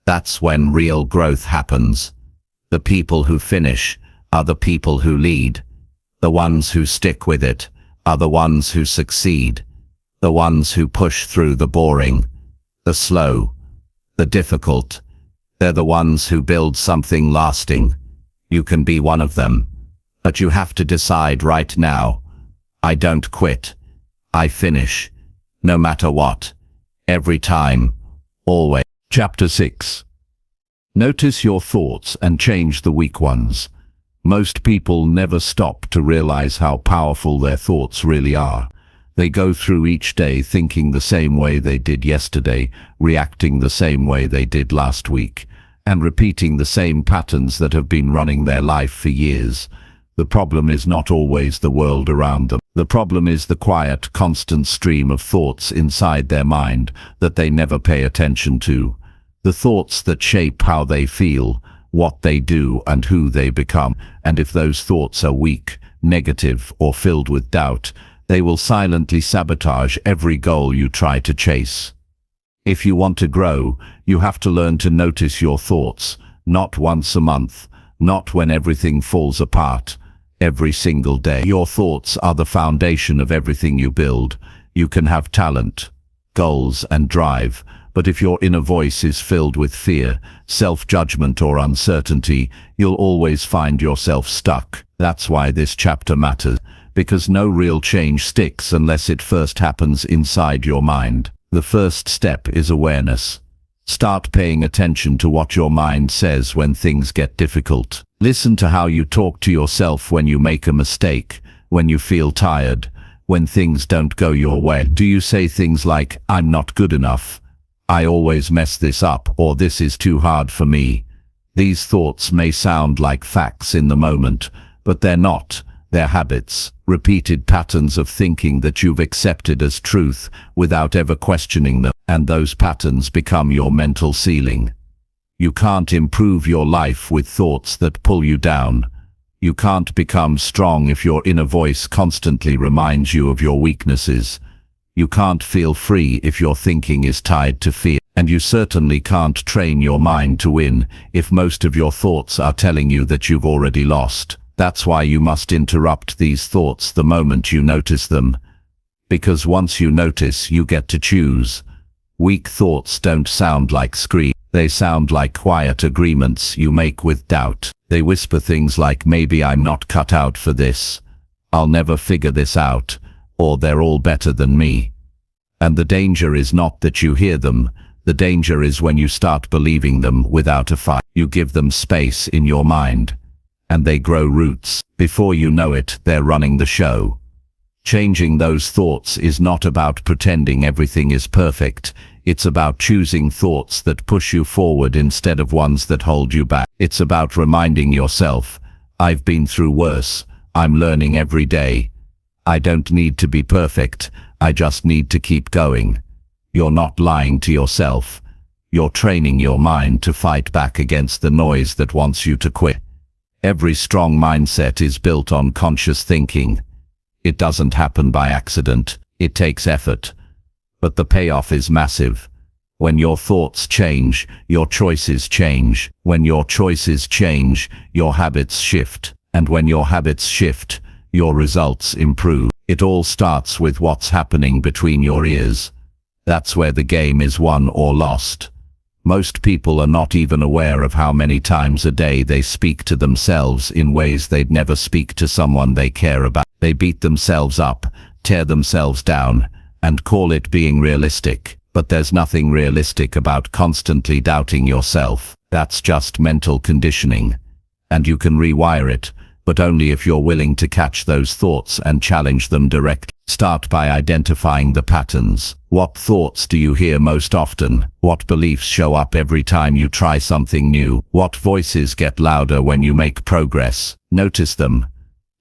That's when real growth happens. The people who finish are the people who lead. The ones who stick with it are the ones who succeed. The ones who push through the boring, the slow, the difficult. They're the ones who build something lasting. You can be one of them, but you have to decide right now. I don't quit. I finish. No matter what. Every time. Always. Chapter 6. Notice your thoughts and change the weak ones. Most people never stop to realize how powerful their thoughts really are. They go through each day thinking the same way they did yesterday, reacting the same way they did last week, and repeating the same patterns that have been running their life for years. The problem is not always the world around them. The problem is the quiet, constant stream of thoughts inside their mind that they never pay attention to. The thoughts that shape how they feel, what they do, and who they become. And if those thoughts are weak, negative, or filled with doubt, they will silently sabotage every goal you try to chase. If you want to grow, you have to learn to notice your thoughts, not once a month, not when everything falls apart. Every single day. Your thoughts are the foundation of everything you build. You can have talent, goals, and drive, but if your inner voice is filled with fear, self-judgment, or uncertainty, you'll always find yourself stuck. That's why this chapter matters, because no real change sticks unless it first happens inside your mind. The first step is awareness. Start paying attention to what your mind says when things get difficult. Listen to how you talk to yourself when you make a mistake, when you feel tired, when things don't go your way. Do you say things like, "I'm not good enough," "I always mess this up," or "This is too hard for me"? These thoughts may sound like facts in the moment, but they're not. They're habits, repeated patterns of thinking that you've accepted as truth without ever questioning them, and those patterns become your mental ceiling. You can't improve your life with thoughts that pull you down. You can't become strong if your inner voice constantly reminds you of your weaknesses. You can't feel free if your thinking is tied to fear. And you certainly can't train your mind to win if most of your thoughts are telling you that you've already lost. That's why you must interrupt these thoughts the moment you notice them. Because once you notice, you get to choose. Weak thoughts don't sound like screams. They sound like quiet agreements you make with doubt. They whisper things like, "Maybe I'm not cut out for this," "I'll never figure this out," or "They're all better than me." And the danger is not that you hear them. The danger is when you start believing them without a fight. You give them space in your mind, and they grow roots. Before you know it, they're running the show. Changing those thoughts is not about pretending everything is perfect. It's about choosing thoughts that push you forward instead of ones that hold you back. It's about reminding yourself, "I've been through worse. I'm learning every day. I don't need to be perfect. I just need to keep going." You're not lying to yourself. You're training your mind to fight back against the noise that wants you to quit. Every strong mindset is built on conscious thinking. It doesn't happen by accident. It takes effort. But the payoff is massive. When your thoughts change, your choices change. When your choices change, your habits shift. And when your habits shift, your results improve. It all starts with what's happening between your ears. That's where the game is won or lost. Most people are not even aware of how many times a day they speak to themselves in ways they'd never speak to someone they care about. They beat themselves up, tear themselves down, and call it being realistic. But there's nothing realistic about constantly doubting yourself. That's just mental conditioning. And you can rewire it, but only if you're willing to catch those thoughts and challenge them directly. Start by identifying the patterns. What thoughts do you hear most often? What beliefs show up every time you try something new? What voices get louder when you make progress? Notice them.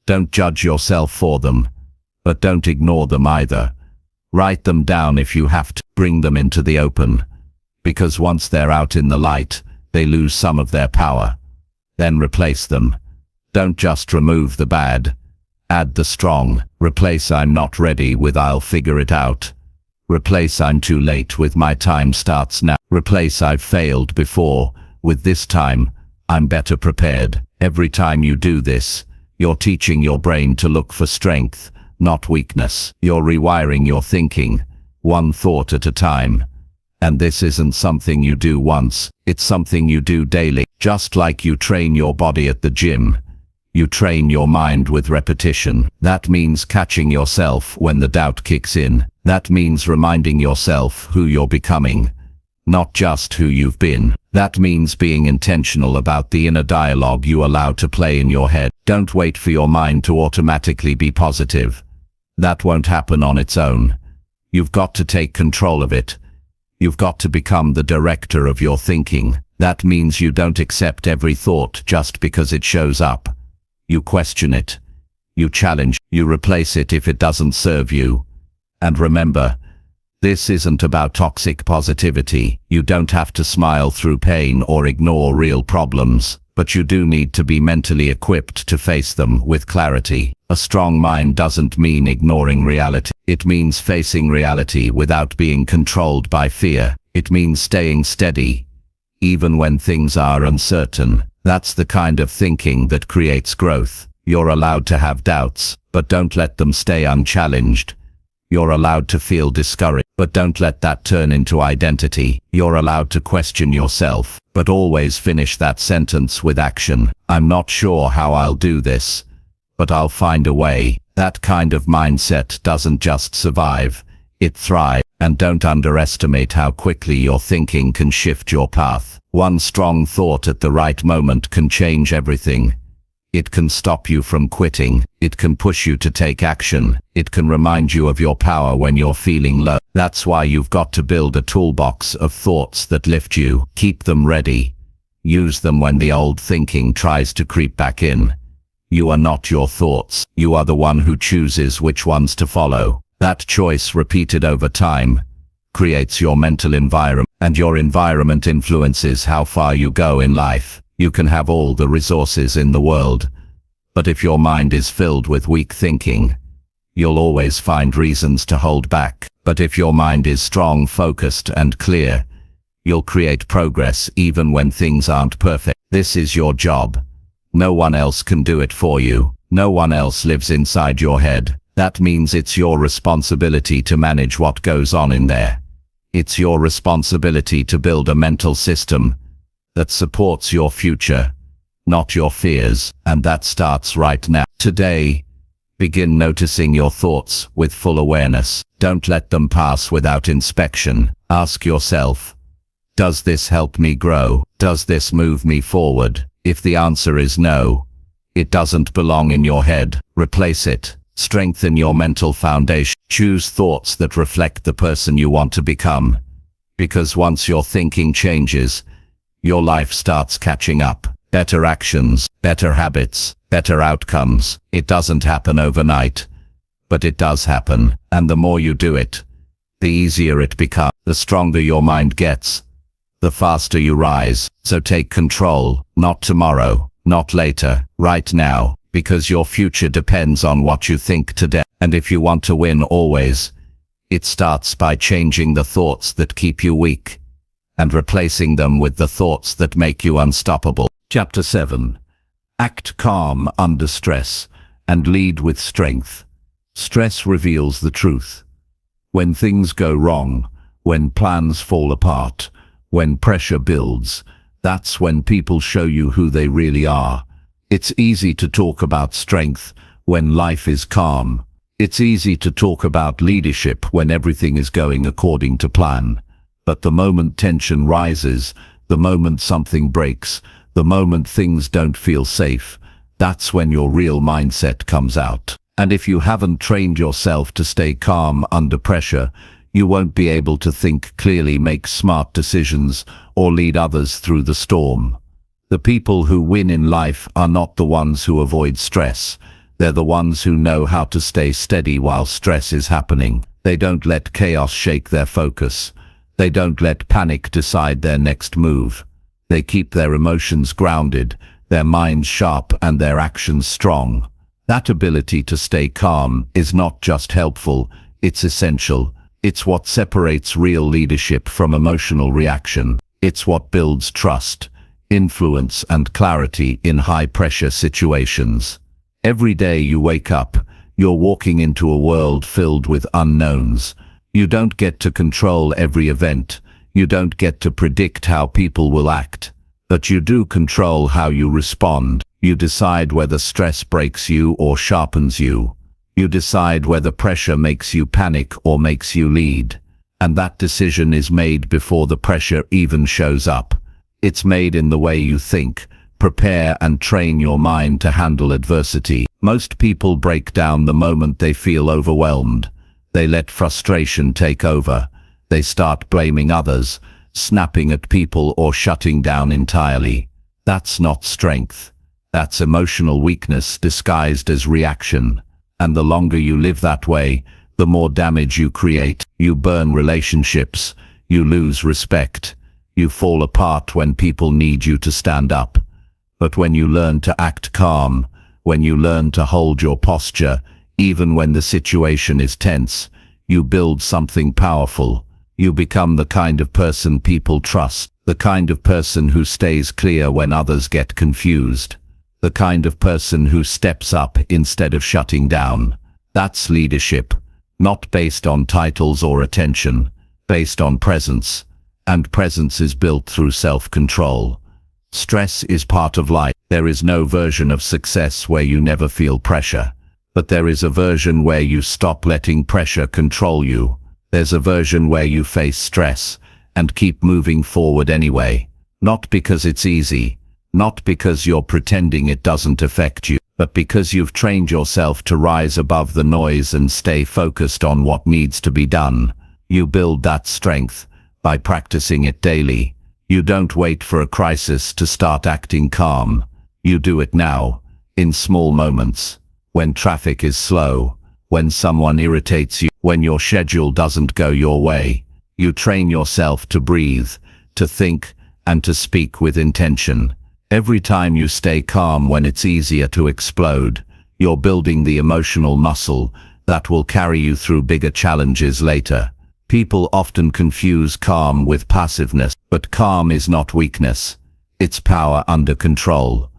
Don't judge yourself for them, but don't ignore them either. Write them down if you have to. Bring them into the open, because once they're out in the light, they lose some of their power. Then replace them. Don't just remove the bad. Add the strong. Replace "I'm not ready" with "I'll figure it out." Replace "I'm too late" with "My time starts now." Replace "I've failed before" with "this time, I'm better prepared." Every time you do this, you're teaching your brain to look for strength, not weakness. You're rewiring your thinking, one thought at a time. And this isn't something you do once, it's something you do daily. Just like you train your body at the gym, you train your mind with repetition. That means catching yourself when the doubt kicks in. That means reminding yourself who you're becoming, not just who you've been. That means being intentional about the inner dialogue you allow to play in your head. Don't wait for your mind to automatically be positive. That won't happen on its own. You've got to take control of it. You've got to become the director of your thinking. That means you don't accept every thought just because it shows up. You question it. You challenge. You replace it if it doesn't serve you. And remember, this isn't about toxic positivity. You don't have to smile through pain or ignore real problems, but you do need to be mentally equipped to face them with clarity. A strong mind doesn't mean ignoring reality. It means facing reality without being controlled by fear. It means staying steady, even when things are uncertain. That's the kind of thinking that creates growth. You're allowed to have doubts, but don't let them stay unchallenged. You're allowed to feel discouraged, but don't let that turn into identity. You're allowed to question yourself, but always finish that sentence with action. I'm not sure how I'll do this, but I'll find a way. That kind of mindset doesn't just survive, it thrives. And don't underestimate how quickly your thinking can shift your path. One strong thought at the right moment can change everything. It can stop you from quitting. It can push you to take action. It can remind you of your power when you're feeling low. That's why you've got to build a toolbox of thoughts that lift you. Keep them ready. Use them when the old thinking tries to creep back in. You are not your thoughts. You are the one who chooses which ones to follow. That choice, repeated over time, creates your mental environment, and your environment influences how far you go in life. You can have all the resources in the world, but if your mind is filled with weak thinking, you'll always find reasons to hold back. But if your mind is strong, focused, and clear, you'll create progress even when things aren't perfect. This is your job. No one else can do it for you. No one else lives inside your head. That means it's your responsibility to manage what goes on in there. It's your responsibility to build a mental system that supports your future, not your fears. And that starts right now. Today, begin noticing your thoughts with full awareness. Don't let them pass without inspection. Ask yourself, does this help me grow? Does this move me forward? If the answer is no, it doesn't belong in your head. Replace it. Strengthen your mental foundation. Choose thoughts that reflect the person you want to become. Because once your thinking changes, your life starts catching up. Better actions, better habits, better outcomes. It doesn't happen overnight, but it does happen. And the more you do it, the easier it becomes. The stronger your mind gets, the faster you rise. So take control, not tomorrow, not later, right now. Because your future depends on what you think today. And if you want to win always, it starts by changing the thoughts that keep you weak and replacing them with the thoughts that make you unstoppable. Chapter 7. Act calm under stress and lead with strength. Stress reveals the truth. When things go wrong, when plans fall apart, when pressure builds, that's when people show you who they really are. It's easy to talk about strength when life is calm. It's easy to talk about leadership when everything is going according to plan. But the moment tension rises, the moment something breaks, the moment things don't feel safe, that's when your real mindset comes out. And if you haven't trained yourself to stay calm under pressure, you won't be able to think clearly, make smart decisions, or lead others through the storm. The people who win in life are not the ones who avoid stress. They're the ones who know how to stay steady while stress is happening. They don't let chaos shake their focus. They don't let panic decide their next move. They keep their emotions grounded, their minds sharp, and their actions strong. That ability to stay calm is not just helpful, it's essential. It's what separates real leadership from emotional reaction. It's what builds trust, influence, and clarity in high-pressure situations. Every day you wake up, you're walking into a world filled with unknowns. You don't get to control every event. You don't get to predict how people will act. But you do control how you respond. You decide whether stress breaks you or sharpens you. You decide whether pressure makes you panic or makes you lead. And that decision is made before the pressure even shows up. It's made in the way you think, prepare, and train your mind to handle adversity. Most people break down the moment they feel overwhelmed. They let frustration take over. They start blaming others, snapping at people, or shutting down entirely. That's not strength. That's emotional weakness disguised as reaction. And the longer you live that way, the more damage you create. You burn relationships. You lose respect. You fall apart when people need you to stand up. But when you learn to act calm, when you learn to hold your posture, even when the situation is tense, you build something powerful. You become the kind of person people trust, the kind of person who stays clear when others get confused, the kind of person who steps up instead of shutting down. That's leadership, not based on titles or attention, based on presence. And presence is built through self-control. Stress is part of life. There is no version of success where you never feel pressure. But there is a version where you stop letting pressure control you. There's a version where you face stress and keep moving forward anyway. Not because it's easy, not because you're pretending it doesn't affect you, but because you've trained yourself to rise above the noise and stay focused on what needs to be done. You build that strength by practicing it daily. You don't wait for a crisis to start acting calm. You do it now, in small moments. When traffic is slow, when someone irritates you, when your schedule doesn't go your way. You train yourself to breathe, to think, and to speak with intention. Every time you stay calm when it's easier to explode, you're building the emotional muscle that will carry you through bigger challenges later. People often confuse calm with passiveness, but calm is not weakness. It's power under control.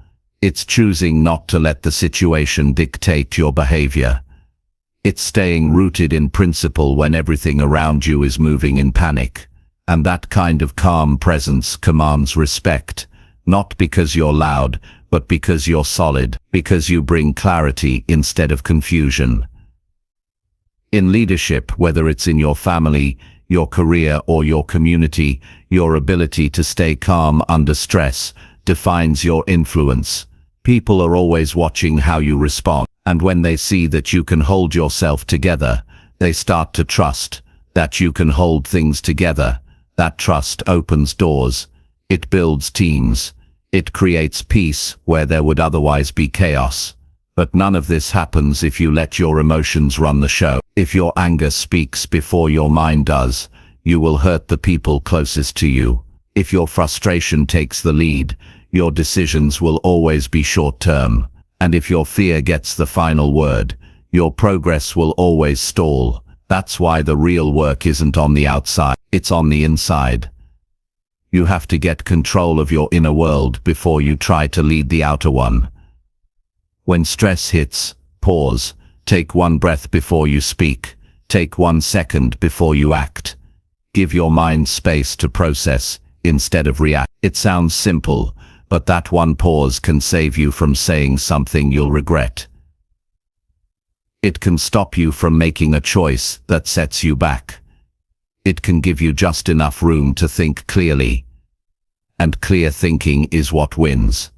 It's choosing not to let the situation dictate your behavior. It's staying rooted in principle when everything around you is moving in panic. And that kind of calm presence commands respect, not because you're loud, but because you're solid, because you bring clarity instead of confusion. In leadership, whether it's in your family, your career, or your community, your ability to stay calm under stress defines your influence. People are always watching how you respond, and when they see that you can hold yourself together, they start to trust that you can hold things together. That trust opens doors. It builds teams. It creates peace where there would otherwise be chaos. But none of this happens if you let your emotions run the show. If your anger speaks before your mind does, you will hurt the people closest to you. If your frustration takes the lead, your decisions will always be short-term. And if your fear gets the final word, your progress will always stall. That's why the real work isn't on the outside, it's on the inside. You have to get control of your inner world before you try to lead the outer one. When stress hits, pause. Take one breath before you speak. Take 1 second before you act. Give your mind space to process instead of react. It sounds simple, but that one pause can save you from saying something you'll regret. It can stop you from making a choice that sets you back. It can give you just enough room to think clearly. And clear thinking is what wins.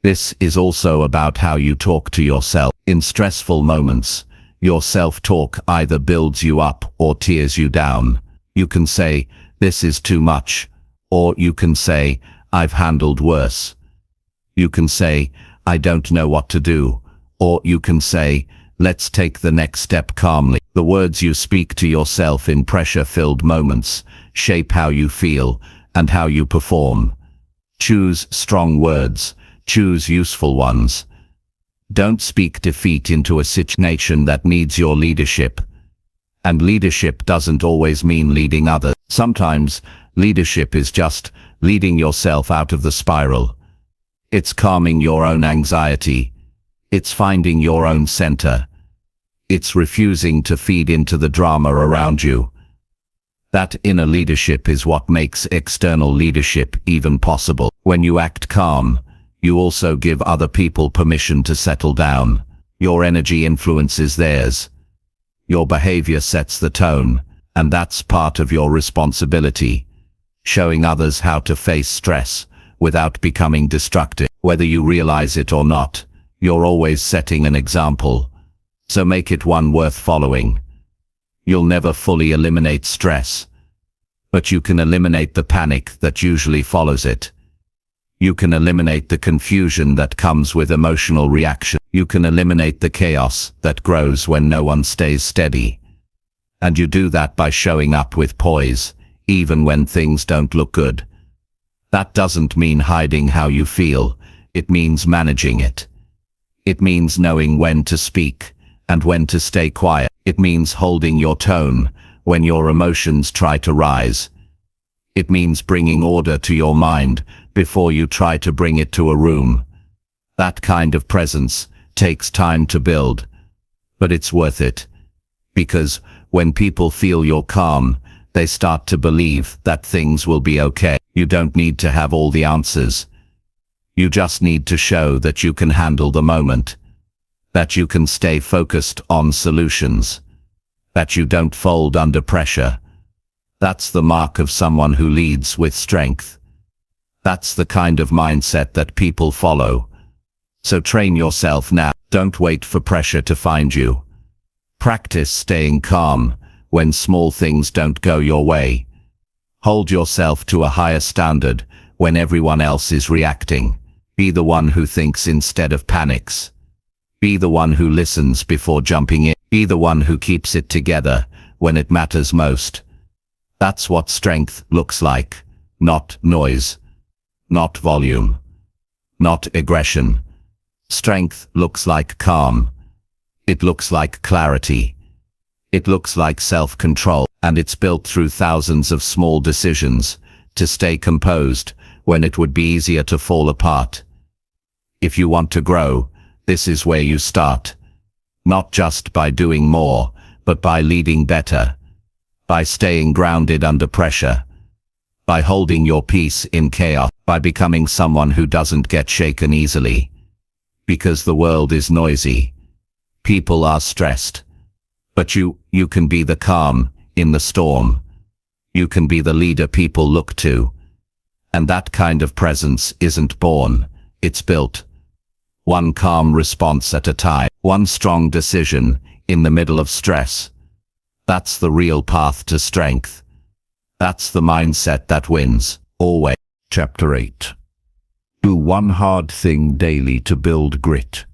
This is also about how you talk to yourself. In stressful moments, your self-talk either builds you up or tears you down. You can say, "This is too much," or you can say, "I've handled worse." You can say, "I don't know what to do," or you can say, "Let's take the next step calmly." The words you speak to yourself in pressure-filled moments shape how you feel and how you perform. Choose strong words. Choose useful ones. Don't speak defeat into a situation that needs your leadership. And leadership doesn't always mean leading others. Sometimes leadership is just leading yourself out of the spiral. It's calming your own anxiety. It's finding your own center. It's refusing to feed into the drama around you. That inner leadership is what makes external leadership even possible. When you act calm, you also give other people permission to settle down. Your energy influences theirs. Your behavior sets the tone, and that's part of your responsibility. Showing others how to face stress without becoming destructive. Whether you realize it or not, you're always setting an example. So make it one worth following. You'll never fully eliminate stress, but you can eliminate the panic that usually follows it. You can eliminate the confusion that comes with emotional reaction. You can eliminate the chaos that grows when no one stays steady. And you do that by showing up with poise, even when things don't look good. That doesn't mean hiding how you feel, it means managing it. It means knowing when to speak and when to stay quiet. It means holding your tone when your emotions try to rise. It means bringing order to your mind before you try to bring it to a room. That kind of presence takes time to build, but it's worth it. Because when people feel you're calm, they start to believe that things will be okay. You don't need to have all the answers. You just need to show that you can handle the moment, that you can stay focused on solutions, that you don't fold under pressure. That's the mark of someone who leads with strength. That's the kind of mindset that people follow. So train yourself now. Don't wait for pressure to find you. Practice staying calm when small things don't go your way. Hold yourself to a higher standard when everyone else is reacting. Be the one who thinks instead of panics. Be the one who listens before jumping in. Be the one who keeps it together when it matters most. That's what strength looks like. Not noise. Not volume. Not aggression. Strength looks like calm. It looks like clarity. It looks like self-control, and it's built through thousands of small decisions to stay composed when it would be easier to fall apart. If you want to grow, this is where you start. Not just by doing more, but by leading better. By staying grounded under pressure. By holding your peace in chaos. By becoming someone who doesn't get shaken easily. Because the world is noisy. People are stressed. But you can be the calm in the storm. You can be the leader people look to. And that kind of presence isn't born, it's built. One calm response at a time. One strong decision in the middle of stress. That's the real path to strength. That's the mindset that wins, always. Chapter 8. Do one hard thing daily to build grit.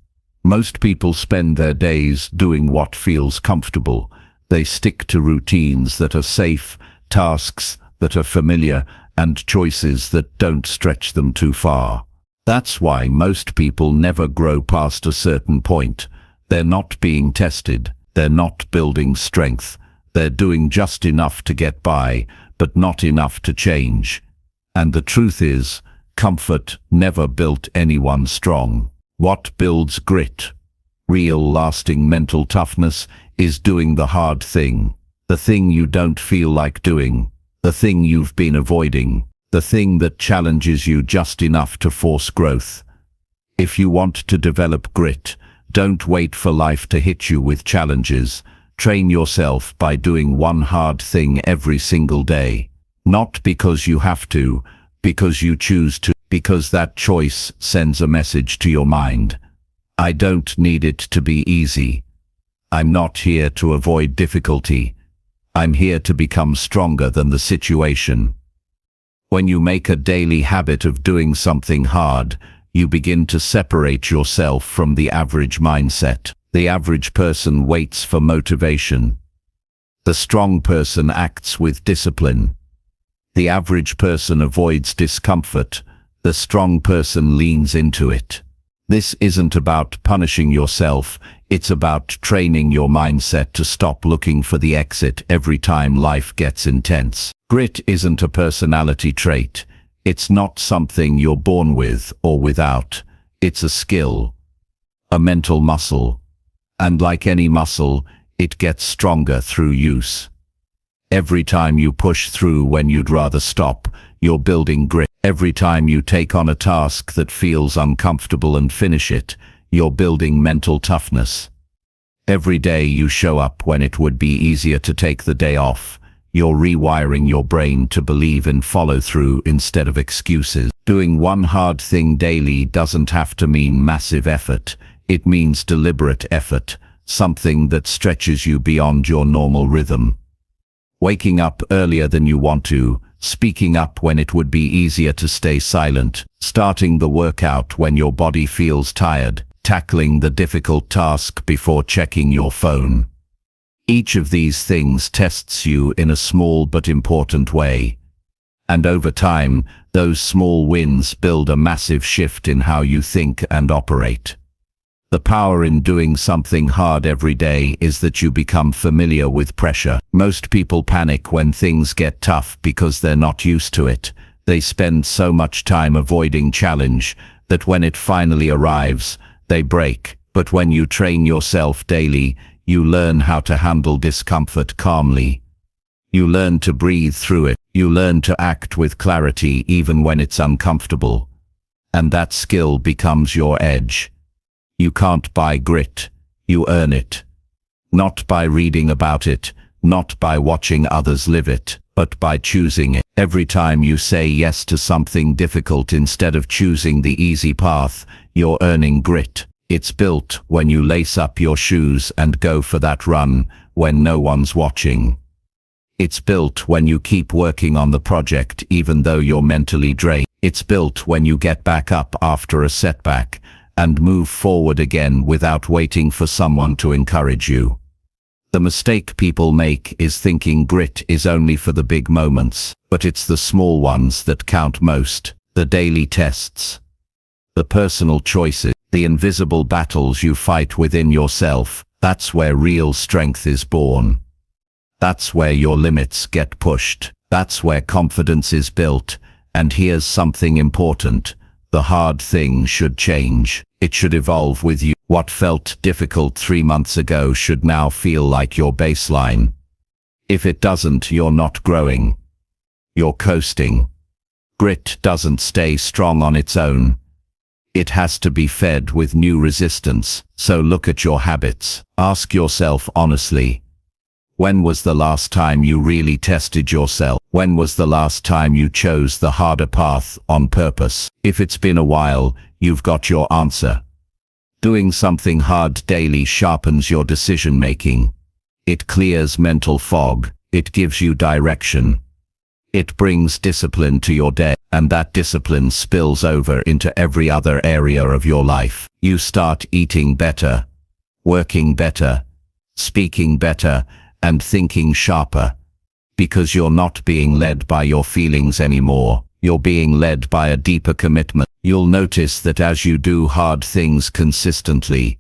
Most people spend their days doing what feels comfortable. They stick to routines that are safe, tasks that are familiar, and choices that don't stretch them too far. That's why most people never grow past a certain point. They're not being tested. They're not building strength. They're doing just enough to get by, but not enough to change. And the truth is, comfort never built anyone strong. What builds grit? Real lasting mental toughness is doing the hard thing. The thing you don't feel like doing. The thing you've been avoiding. The thing that challenges you just enough to force growth. If you want to develop grit, don't wait for life to hit you with challenges. Train yourself by doing one hard thing every single day. Not because you have to, because you choose to. Because that choice sends a message to your mind. I don't need it to be easy. I'm not here to avoid difficulty. I'm here to become stronger than the situation. When you make a daily habit of doing something hard, you begin to separate yourself from the average mindset. The average person waits for motivation. The strong person acts with discipline. The average person avoids discomfort. The strong person leans into it. This isn't about punishing yourself, it's about training your mindset to stop looking for the exit every time life gets intense. Grit isn't a personality trait. It's not something you're born with or without. It's a skill, a mental muscle. And like any muscle, it gets stronger through use. Every time you push through when you'd rather stop, you're building grit. Every time you take on a task that feels uncomfortable and finish it, you're building mental toughness. Every day you show up when it would be easier to take the day off, you're rewiring your brain to believe in follow-through instead of excuses. Doing one hard thing daily doesn't have to mean massive effort. It means deliberate effort, something that stretches you beyond your normal rhythm. Waking up earlier than you want to, speaking up when it would be easier to stay silent, starting the workout when your body feels tired, tackling the difficult task before checking your phone. Each of these things tests you in a small but important way. And over time, those small wins build a massive shift in how you think and operate. The power in doing something hard every day is that you become familiar with pressure. Most people panic when things get tough because they're not used to it. They spend so much time avoiding challenge that when it finally arrives, they break. But when you train yourself daily, you learn how to handle discomfort calmly. You learn to breathe through it. You learn to act with clarity even when it's uncomfortable. And that skill becomes your edge. You can't buy grit, you earn it. Not by reading about it, not by watching others live it, but by choosing it. Every time you say yes to something difficult instead of choosing the easy path, you're earning grit. It's built when you lace up your shoes and go for that run when no one's watching. It's built when you keep working on the project even though you're mentally drained. It's built when you get back up after a setback and move forward again without waiting for someone to encourage you. The mistake people make is thinking grit is only for the big moments, but it's the small ones that count most. The daily tests, the personal choices, the invisible battles you fight within yourself. That's where real strength is born. That's where your limits get pushed. That's where confidence is built. And here's something important. The hard thing should change. It should evolve with you. What felt difficult 3 months ago should now feel like your baseline. If it doesn't, you're not growing. You're coasting. Grit doesn't stay strong on its own. It has to be fed with new resistance. So look at your habits. Ask yourself honestly, when was the last time you really tested yourself? When was the last time you chose the harder path on purpose? If it's been a while, you've got your answer. Doing something hard daily sharpens your decision-making. It clears mental fog. It gives you direction. It brings discipline to your day, and that discipline spills over into every other area of your life. You start eating better, working better, speaking better, and thinking sharper. Because you're not being led by your feelings anymore. You're being led by a deeper commitment. You'll notice that as you do hard things consistently,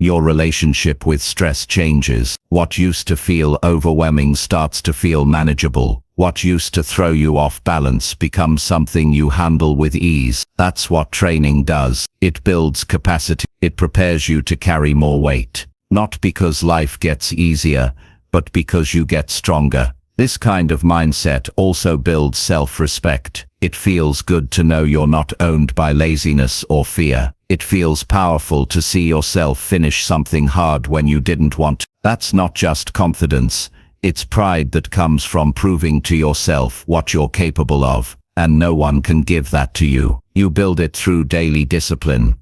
your relationship with stress changes. What used to feel overwhelming starts to feel manageable. What used to throw you off balance becomes something you handle with ease. That's what training does. It builds capacity. It prepares you to carry more weight. Not because life gets easier, but because you get stronger. This kind of mindset also builds self-respect. It feels good to know you're not owned by laziness or fear. It feels powerful to see yourself finish something hard when you didn't want to. That's not just confidence. It's pride that comes from proving to yourself what you're capable of, and no one can give that to you. You build it through daily discipline.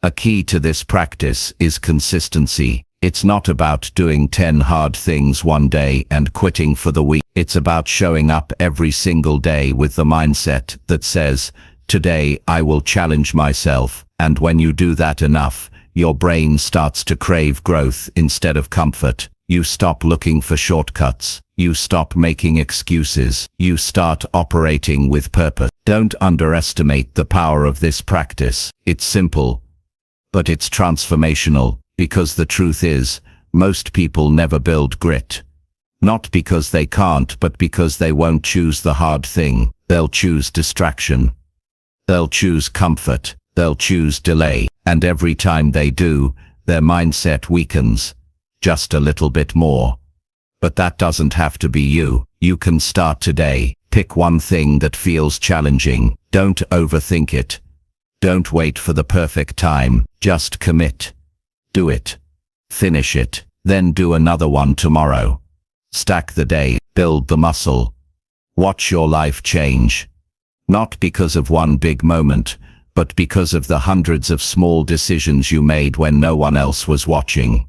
A key to this practice is consistency. It's not about doing 10 hard things one day and quitting for the week. It's about showing up every single day with the mindset that says, today I will challenge myself. And when you do that enough, your brain starts to crave growth instead of comfort. You stop looking for shortcuts. You stop making excuses. You start operating with purpose. Don't underestimate the power of this practice. It's simple, But it's transformational, because the truth is, most people never build grit. Not because they can't, but because they won't choose the hard thing. They'll choose distraction. They'll choose comfort. They'll choose delay. And every time they do, their mindset weakens. Just a little bit more. But that doesn't have to be you. You can start today. Pick one thing that feels challenging. Don't overthink it. Don't wait for the perfect time. Just commit. Do it. Finish it. Then do another one tomorrow. Stack the day. Build the muscle. Watch your life change. Not because of one big moment, but because of the hundreds of small decisions you made when no one else was watching.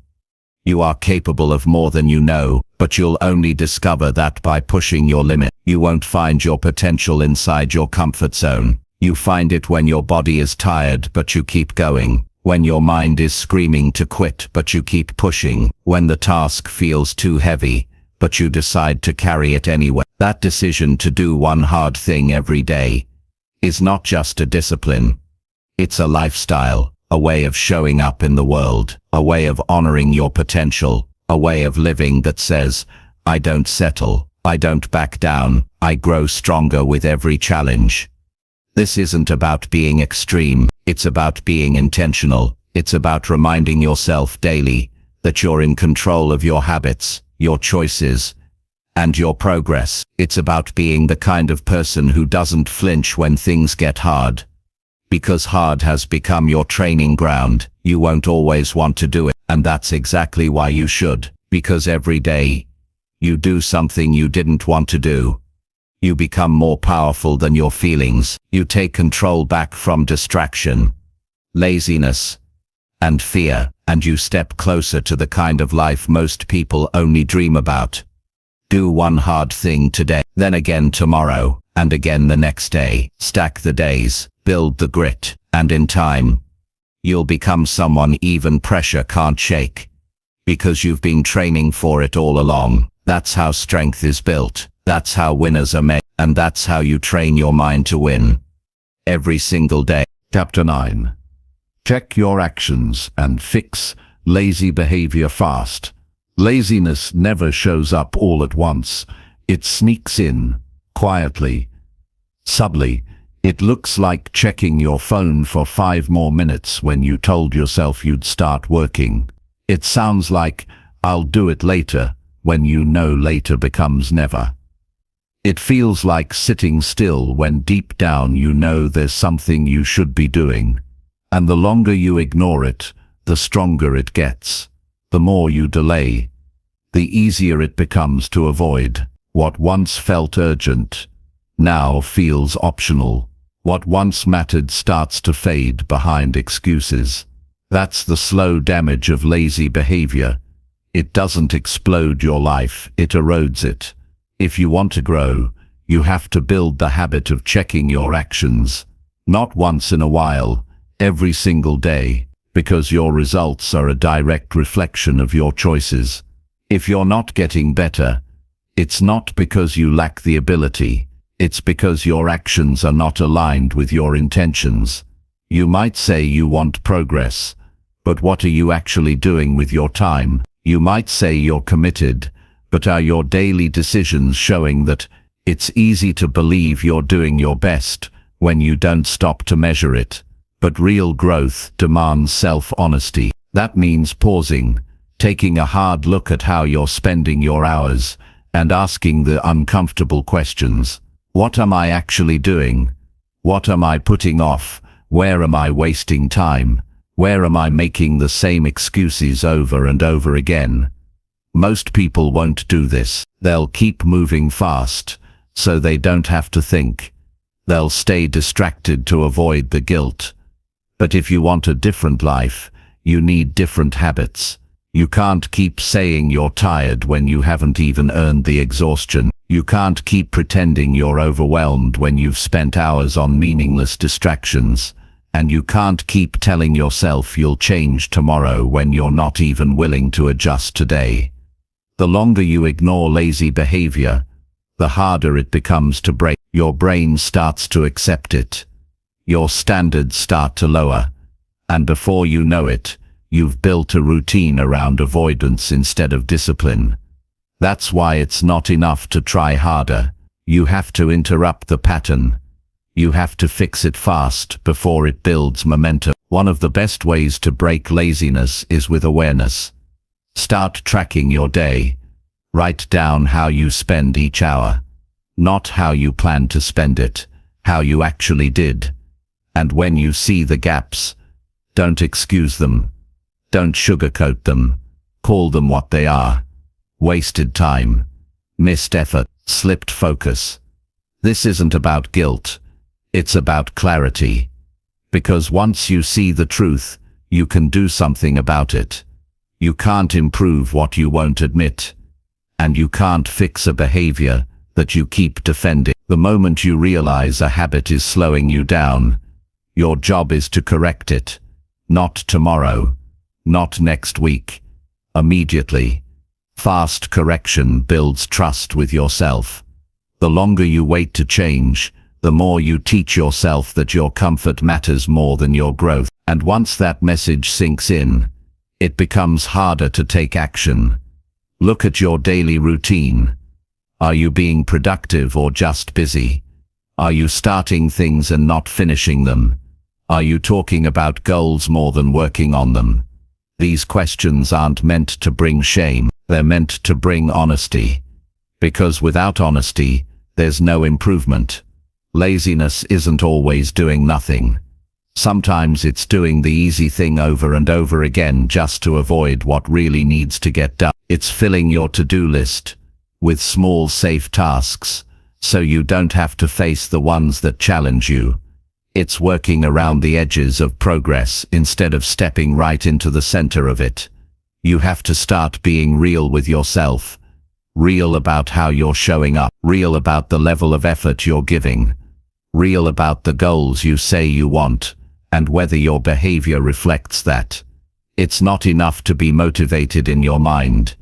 You are capable of more than you know, but you'll only discover that by pushing your limit. You won't find your potential inside your comfort zone. You find it when your body is tired, but you keep going. When your mind is screaming to quit, but you keep pushing. When the task feels too heavy, but you decide to carry it anyway. That decision to do one hard thing every day is not just a discipline. It's a lifestyle, a way of showing up in the world, a way of honoring your potential, a way of living that says, I don't settle, I don't back down, I grow stronger with every challenge. This isn't about being extreme, it's about being intentional. It's about reminding yourself daily that you're in control of your habits, your choices, and your progress. It's about being the kind of person who doesn't flinch when things get hard. Because hard has become your training ground, you won't always want to do it. And that's exactly why you should. Because every day, you do something you didn't want to do. You become more powerful than your feelings. You take control back from distraction, laziness, and fear, and you step closer to the kind of life most people only dream about. Do one hard thing today, then again tomorrow, and again the next day. Stack the days, build the grit, and in time, you'll become someone even pressure can't shake. Because you've been training for it all along. That's how strength is built. That's how winners are made. And that's how you train your mind to win. Every single day. Chapter 9. Check your actions and fix lazy behavior fast. Laziness never shows up all at once. It sneaks in, quietly, subtly. It looks like checking your phone for 5 more minutes when you told yourself you'd start working. It sounds like, I'll do it later, when you know later becomes never. It feels like sitting still when deep down you know there's something you should be doing. And the longer you ignore it, the stronger it gets. The more you delay, the easier it becomes to avoid. What once felt urgent now feels optional. What once mattered starts to fade behind excuses. That's the slow damage of lazy behavior. It doesn't explode your life, it erodes it. If you want to grow, you have to build the habit of checking your actions. Not once in a while, every single day, because your results are a direct reflection of your choices. If you're not getting better, it's not because you lack the ability, it's because your actions are not aligned with your intentions. You might say you want progress, but what are you actually doing with your time? You might say you're committed, but are your daily decisions showing that? It's easy to believe you're doing your best when you don't stop to measure it. But real growth demands self-honesty. That means pausing, taking a hard look at how you're spending your hours, and asking the uncomfortable questions. What am I actually doing? What am I putting off? Where am I wasting time? Where am I making the same excuses over and over again? Most people won't do this. They'll keep moving fast, so they don't have to think. They'll stay distracted to avoid the guilt. But if you want a different life, you need different habits. You can't keep saying you're tired when you haven't even earned the exhaustion. You can't keep pretending you're overwhelmed when you've spent hours on meaningless distractions. And you can't keep telling yourself you'll change tomorrow when you're not even willing to adjust today. The longer you ignore lazy behavior, the harder it becomes to break. Your brain starts to accept it. Your standards start to lower, And before you know it, you've built a routine around avoidance instead of discipline. That's why it's not enough to try harder. You have to interrupt the pattern. You have to fix it fast before it builds momentum. One of the best ways to break laziness is with awareness. Start tracking your day. Write down how you spend each hour. Not how you plan to spend it, how you actually did. And when you see the gaps, don't excuse them. Don't sugarcoat them. Call them what they are. Wasted time. Missed effort. Slipped focus. This isn't about guilt. It's about clarity. Because once you see the truth, you can do something about it. You can't improve what you won't admit. And you can't fix a behavior that you keep defending. The moment you realize a habit is slowing you down, your job is to correct it. Not tomorrow. Not next week. Immediately. Fast correction builds trust with yourself. The longer you wait to change, the more you teach yourself that your comfort matters more than your growth. And once that message sinks in, it becomes harder to take action. Look at your daily routine. Are you being productive or just busy? Are you starting things and not finishing them? Are you talking about goals more than working on them? These questions aren't meant to bring shame. They're meant to bring honesty. Because without honesty, there's no improvement. Laziness isn't always doing nothing. Sometimes it's doing the easy thing over and over again just to avoid what really needs to get done. It's filling your to-do list with small, safe tasks, so you don't have to face the ones that challenge you. It's working around the edges of progress instead of stepping right into the center of it. You have to start being real with yourself. Real about how you're showing up. Real about the level of effort you're giving. Real about the goals you say you want, and whether your behavior reflects that. It's not enough to be motivated in your mind.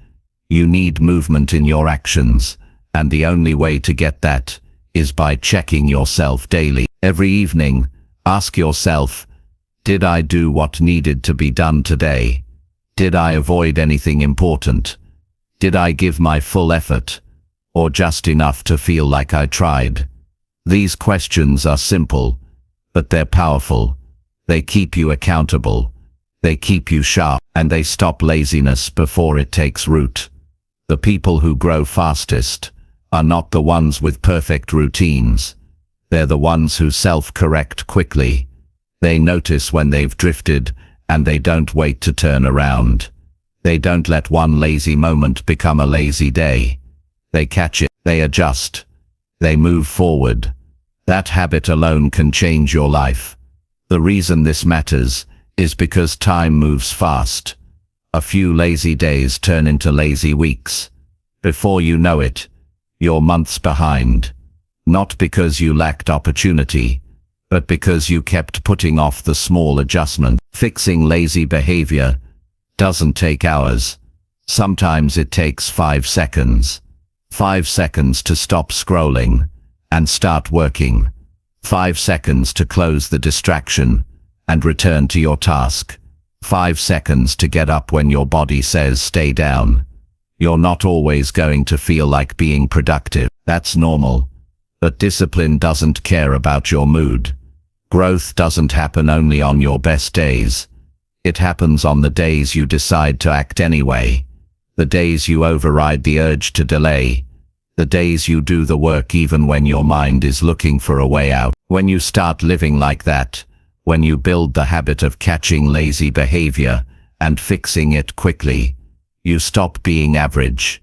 You need movement in your actions, and the only way to get that is by checking yourself daily. Every evening, ask yourself, did I do what needed to be done today? Did I avoid anything important? Did I give my full effort, or just enough to feel like I tried? These questions are simple, but they're powerful. They keep you accountable. They keep you sharp, and they stop laziness before it takes root. The people who grow fastest are not the ones with perfect routines. They're the ones who self-correct quickly. They notice when they've drifted, and they don't wait to turn around. They don't let one lazy moment become a lazy day. They catch it, they adjust, they move forward. That habit alone can change your life. The reason this matters is because time moves fast. A few lazy days turn into lazy weeks. Before you know it, you're months behind. Not because you lacked opportunity, but because you kept putting off the small adjustment. Fixing lazy behavior doesn't take hours. Sometimes it takes 5 seconds. 5 seconds to stop scrolling and start working. 5 seconds to close the distraction and return to your task. 5 seconds to get up when your body says stay down. You're not always going to feel like being productive. That's normal. But discipline doesn't care about your mood. Growth doesn't happen only on your best days. It happens on the days you decide to act anyway. The days you override the urge to delay. The days you do the work even when your mind is looking for a way out. When you start living like that, when you build the habit of catching lazy behavior and fixing it quickly, you stop being average.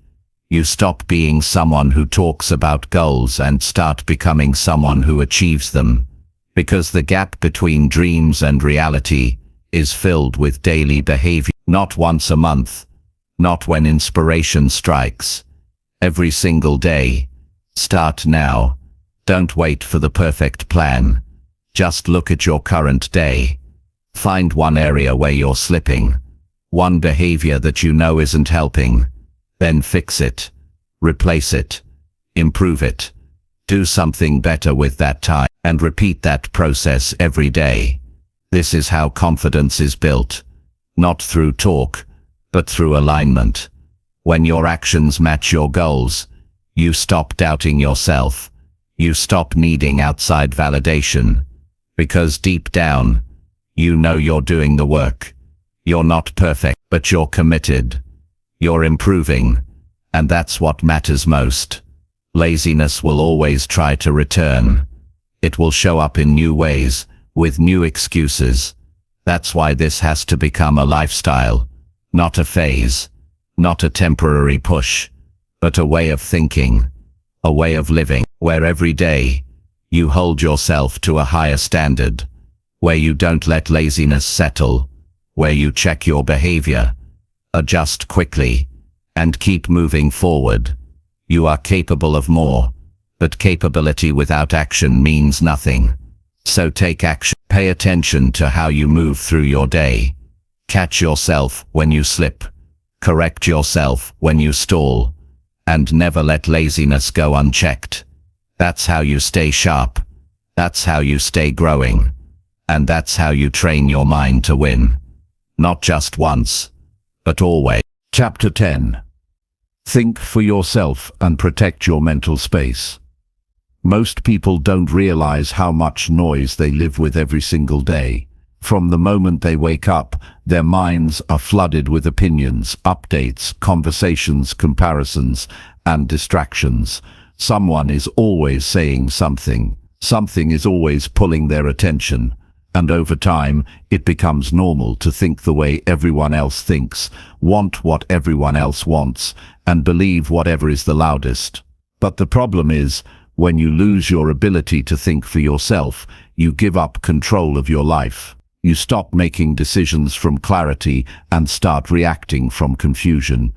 You stop being someone who talks about goals and start becoming someone who achieves them. Because the gap between dreams and reality is filled with daily behavior. Not once a month. Not when inspiration strikes. Every single day. Start now. Don't wait for the perfect plan. Just look at your current day. Find one area where you're slipping. One behavior that you know isn't helping. Then fix it. Replace it. Improve it. Do something better with that time. And repeat that process every day. This is how confidence is built, not through talk, but through alignment. When your actions match your goals, you stop doubting yourself. You stop needing outside validation, because deep down, you know you're doing the work. You're not perfect, but you're committed. You're improving, and that's what matters most. Laziness will always try to return. It will show up in new ways, with new excuses. That's why this has to become a lifestyle, not a phase, not a temporary push, but a way of thinking, a way of living, where every day you hold yourself to a higher standard, where you don't let laziness settle, where you check your behavior, adjust quickly, and keep moving forward. You are capable of more, but capability without action means nothing. So take action. Pay attention to how you move through your day. Catch yourself when you slip. Correct yourself when you stall. And never let laziness go unchecked. That's how you stay sharp. That's how you stay growing. And that's how you train your mind to win. Not just once, but always. Chapter 10. Think for yourself and protect your mental space. Most people don't realize how much noise they live with every single day. From the moment they wake up, their minds are flooded with opinions, updates, conversations, comparisons, and distractions. Someone is always saying something. Something is always pulling their attention. And over time, it becomes normal to think the way everyone else thinks, want what everyone else wants, and believe whatever is the loudest. But the problem is, when you lose your ability to think for yourself, you give up control of your life. You stop making decisions from clarity and start reacting from confusion.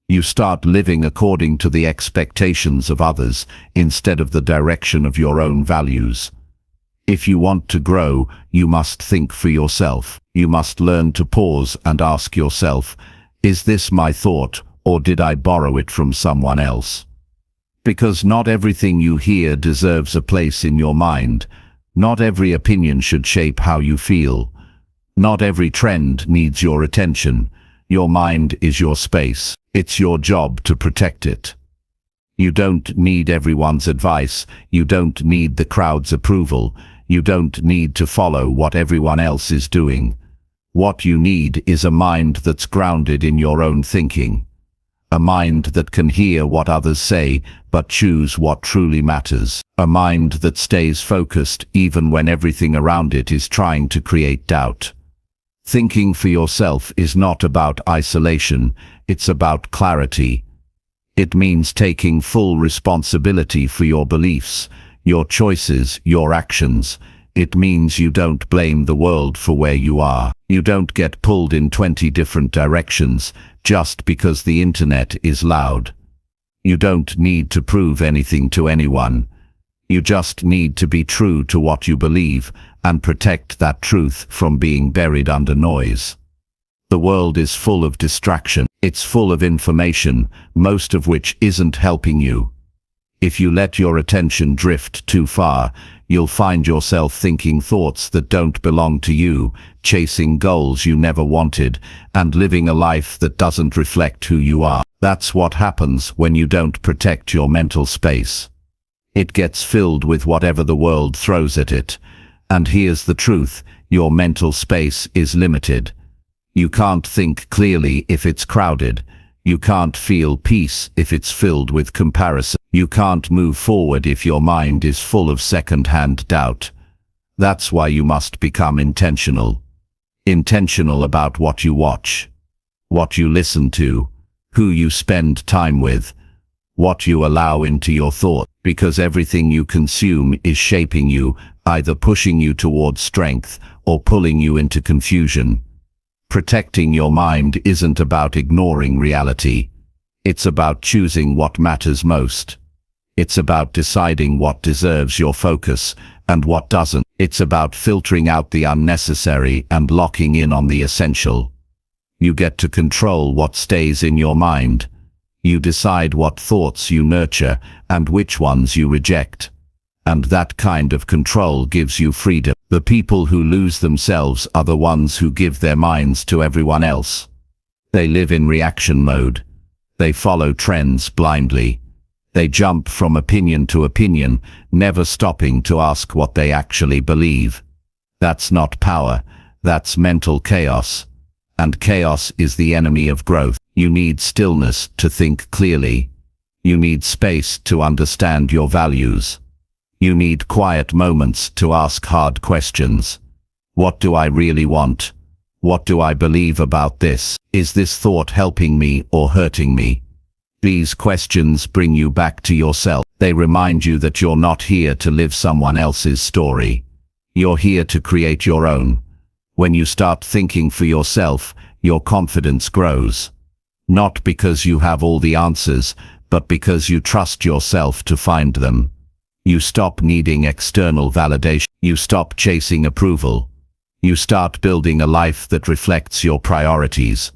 You start living according to the expectations of others instead of the direction of your own values. If you want to grow, you must think for yourself. You must learn to pause and ask yourself, is this my thought, or did I borrow it from someone else? Because not everything you hear deserves a place in your mind. Not every opinion should shape how you feel. Not every trend needs your attention. Your mind is your space. It's your job to protect it. You don't need everyone's advice. You don't need the crowd's approval. You don't need to follow what everyone else is doing. What you need is a mind that's grounded in your own thinking. A mind that can hear what others say, but choose what truly matters. A mind that stays focused even when everything around it is trying to create doubt. Thinking for yourself is not about isolation, it's about clarity. It means taking full responsibility for your beliefs, your choices, your actions. It means you don't blame the world for where you are. You don't get pulled in 20 different directions just because the internet is loud. You don't need to prove anything to anyone. You just need to be true to what you believe and protect that truth from being buried under noise. The world is full of distraction. It's full of information, most of which isn't helping you. If you let your attention drift too far, you'll find yourself thinking thoughts that don't belong to you, chasing goals you never wanted, and living a life that doesn't reflect who you are. That's what happens when you don't protect your mental space. It gets filled with whatever the world throws at it. And here's the truth, your mental space is limited. You can't think clearly if it's crowded. You can't feel peace if it's filled with comparison. You can't move forward if your mind is full of second-hand doubt. That's why you must become intentional. Intentional about what you watch, what you listen to, who you spend time with, what you allow into your thought, because everything you consume is shaping you, either pushing you towards strength or pulling you into confusion. Protecting your mind isn't about ignoring reality. It's about choosing what matters most. It's about deciding what deserves your focus and what doesn't. It's about filtering out the unnecessary and locking in on the essential. You get to control what stays in your mind. You decide what thoughts you nurture and which ones you reject. And that kind of control gives you freedom. The people who lose themselves are the ones who give their minds to everyone else. They live in reaction mode. They follow trends blindly. They jump from opinion to opinion, never stopping to ask what they actually believe. That's not power, that's mental chaos. And chaos is the enemy of growth. You need stillness to think clearly. You need space to understand your values. You need quiet moments to ask hard questions. What do I really want? What do I believe about this? Is this thought helping me or hurting me? These questions bring you back to yourself. They remind you that you're not here to live someone else's story. You're here to create your own. When you start thinking for yourself, your confidence grows. Not because you have all the answers, but because you trust yourself to find them. You stop needing external validation. You stop chasing approval. You start building a life that reflects your priorities,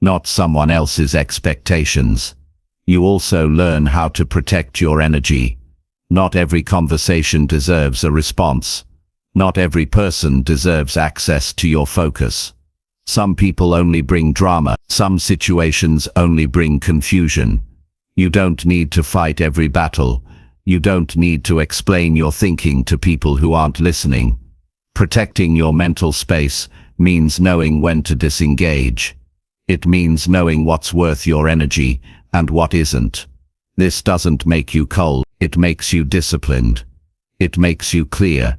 not someone else's expectations. You also learn how to protect your energy. Not every conversation deserves a response. Not every person deserves access to your focus. Some people only bring drama. Some situations only bring confusion. You don't need to fight every battle. You don't need to explain your thinking to people who aren't listening. Protecting your mental space means knowing when to disengage. It means knowing what's worth your energy and what isn't. This doesn't make you cold, it makes you disciplined. It makes you clear,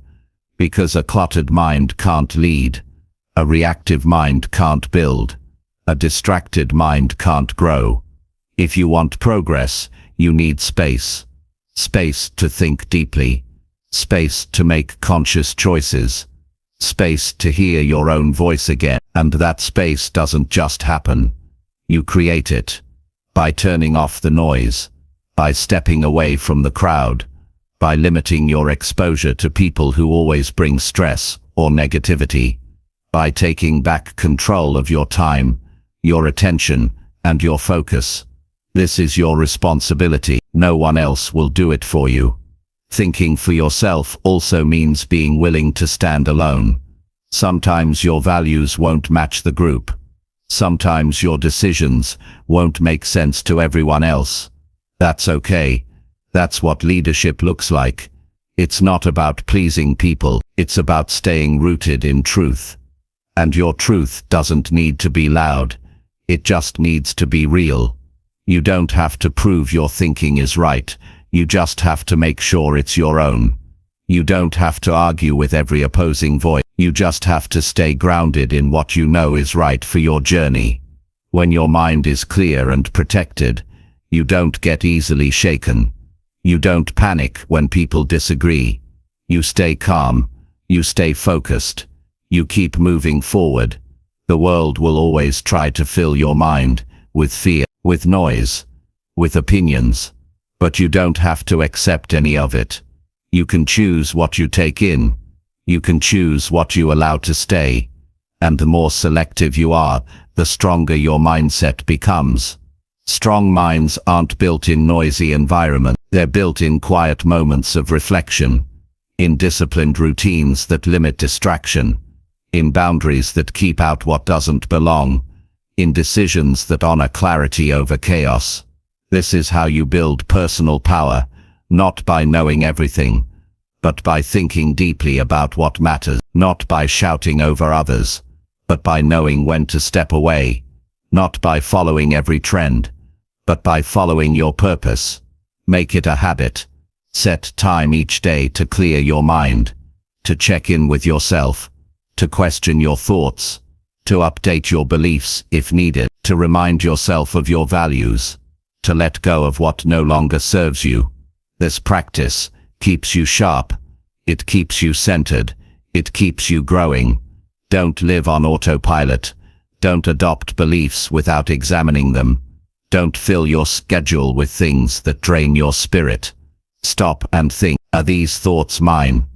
because a cluttered mind can't lead. A reactive mind can't build. A distracted mind can't grow. If you want progress, you need space. Space to think deeply. Space to make conscious choices. Space to hear your own voice again. And that space doesn't just happen. You create it. By turning off the noise. By stepping away from the crowd. By limiting your exposure to people who always bring stress or negativity. By taking back control of your time, your attention, and your focus. This is your responsibility. No one else will do it for you. Thinking for yourself also means being willing to stand alone. Sometimes your values won't match the group. Sometimes your decisions won't make sense to everyone else. That's okay. That's what leadership looks like. It's not about pleasing people. It's about staying rooted in truth. And your truth doesn't need to be loud. It just needs to be real. You don't have to prove your thinking is right. You just have to make sure it's your own. You don't have to argue with every opposing voice. You just have to stay grounded in what you know is right for your journey. When your mind is clear and protected, you don't get easily shaken. You don't panic when people disagree. You stay calm. You stay focused. You keep moving forward. The world will always try to fill your mind with fear, with noise, with opinions. But you don't have to accept any of it. You can choose what you take in. You can choose what you allow to stay. And the more selective you are, the stronger your mindset becomes. Strong minds aren't built in noisy environments. They're built in quiet moments of reflection, in disciplined routines that limit distraction, in boundaries that keep out what doesn't belong, in decisions that honor clarity over chaos. This is how you build personal power, not by knowing everything, but by thinking deeply about what matters, not by shouting over others, but by knowing when to step away, not by following every trend, but by following your purpose. Make it a habit. Set time each day to clear your mind, to check in with yourself, to question your thoughts, to update your beliefs if needed, to remind yourself of your values, to let go of what no longer serves you. This practice keeps you sharp. It keeps you centered. It keeps you growing. Don't live on autopilot. Don't adopt beliefs without examining them. Don't fill your schedule with things that drain your spirit. Stop and think, are these thoughts mine?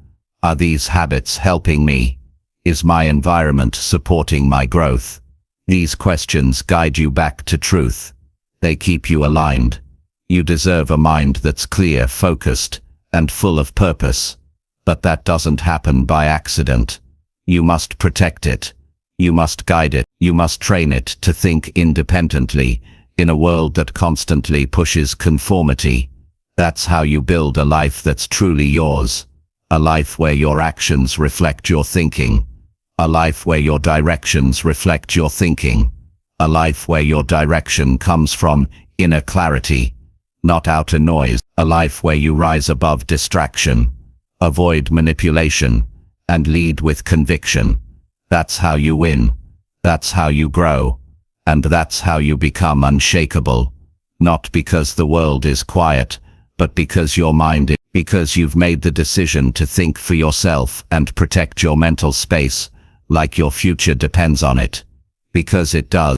Are these habits helping me? Is my environment supporting my growth? These questions guide you back to truth. They keep you aligned. You deserve a mind that's clear, focused, and full of purpose. But that doesn't happen by accident. You must protect it. You must guide it. You must train it to think independently in a world that constantly pushes conformity. That's how you build a life that's truly yours. A life where your actions reflect your thinking. A life where your directions reflect your thinking. A life where your direction comes from inner clarity, not outer noise. A life where you rise above distraction, avoid manipulation, and lead with conviction. That's how you win. That's how you grow. And that's how you become unshakable. Not because the world is quiet, but because your mind is. Because you've made the decision to think for yourself and protect your mental space, like your future depends on it. Because it does.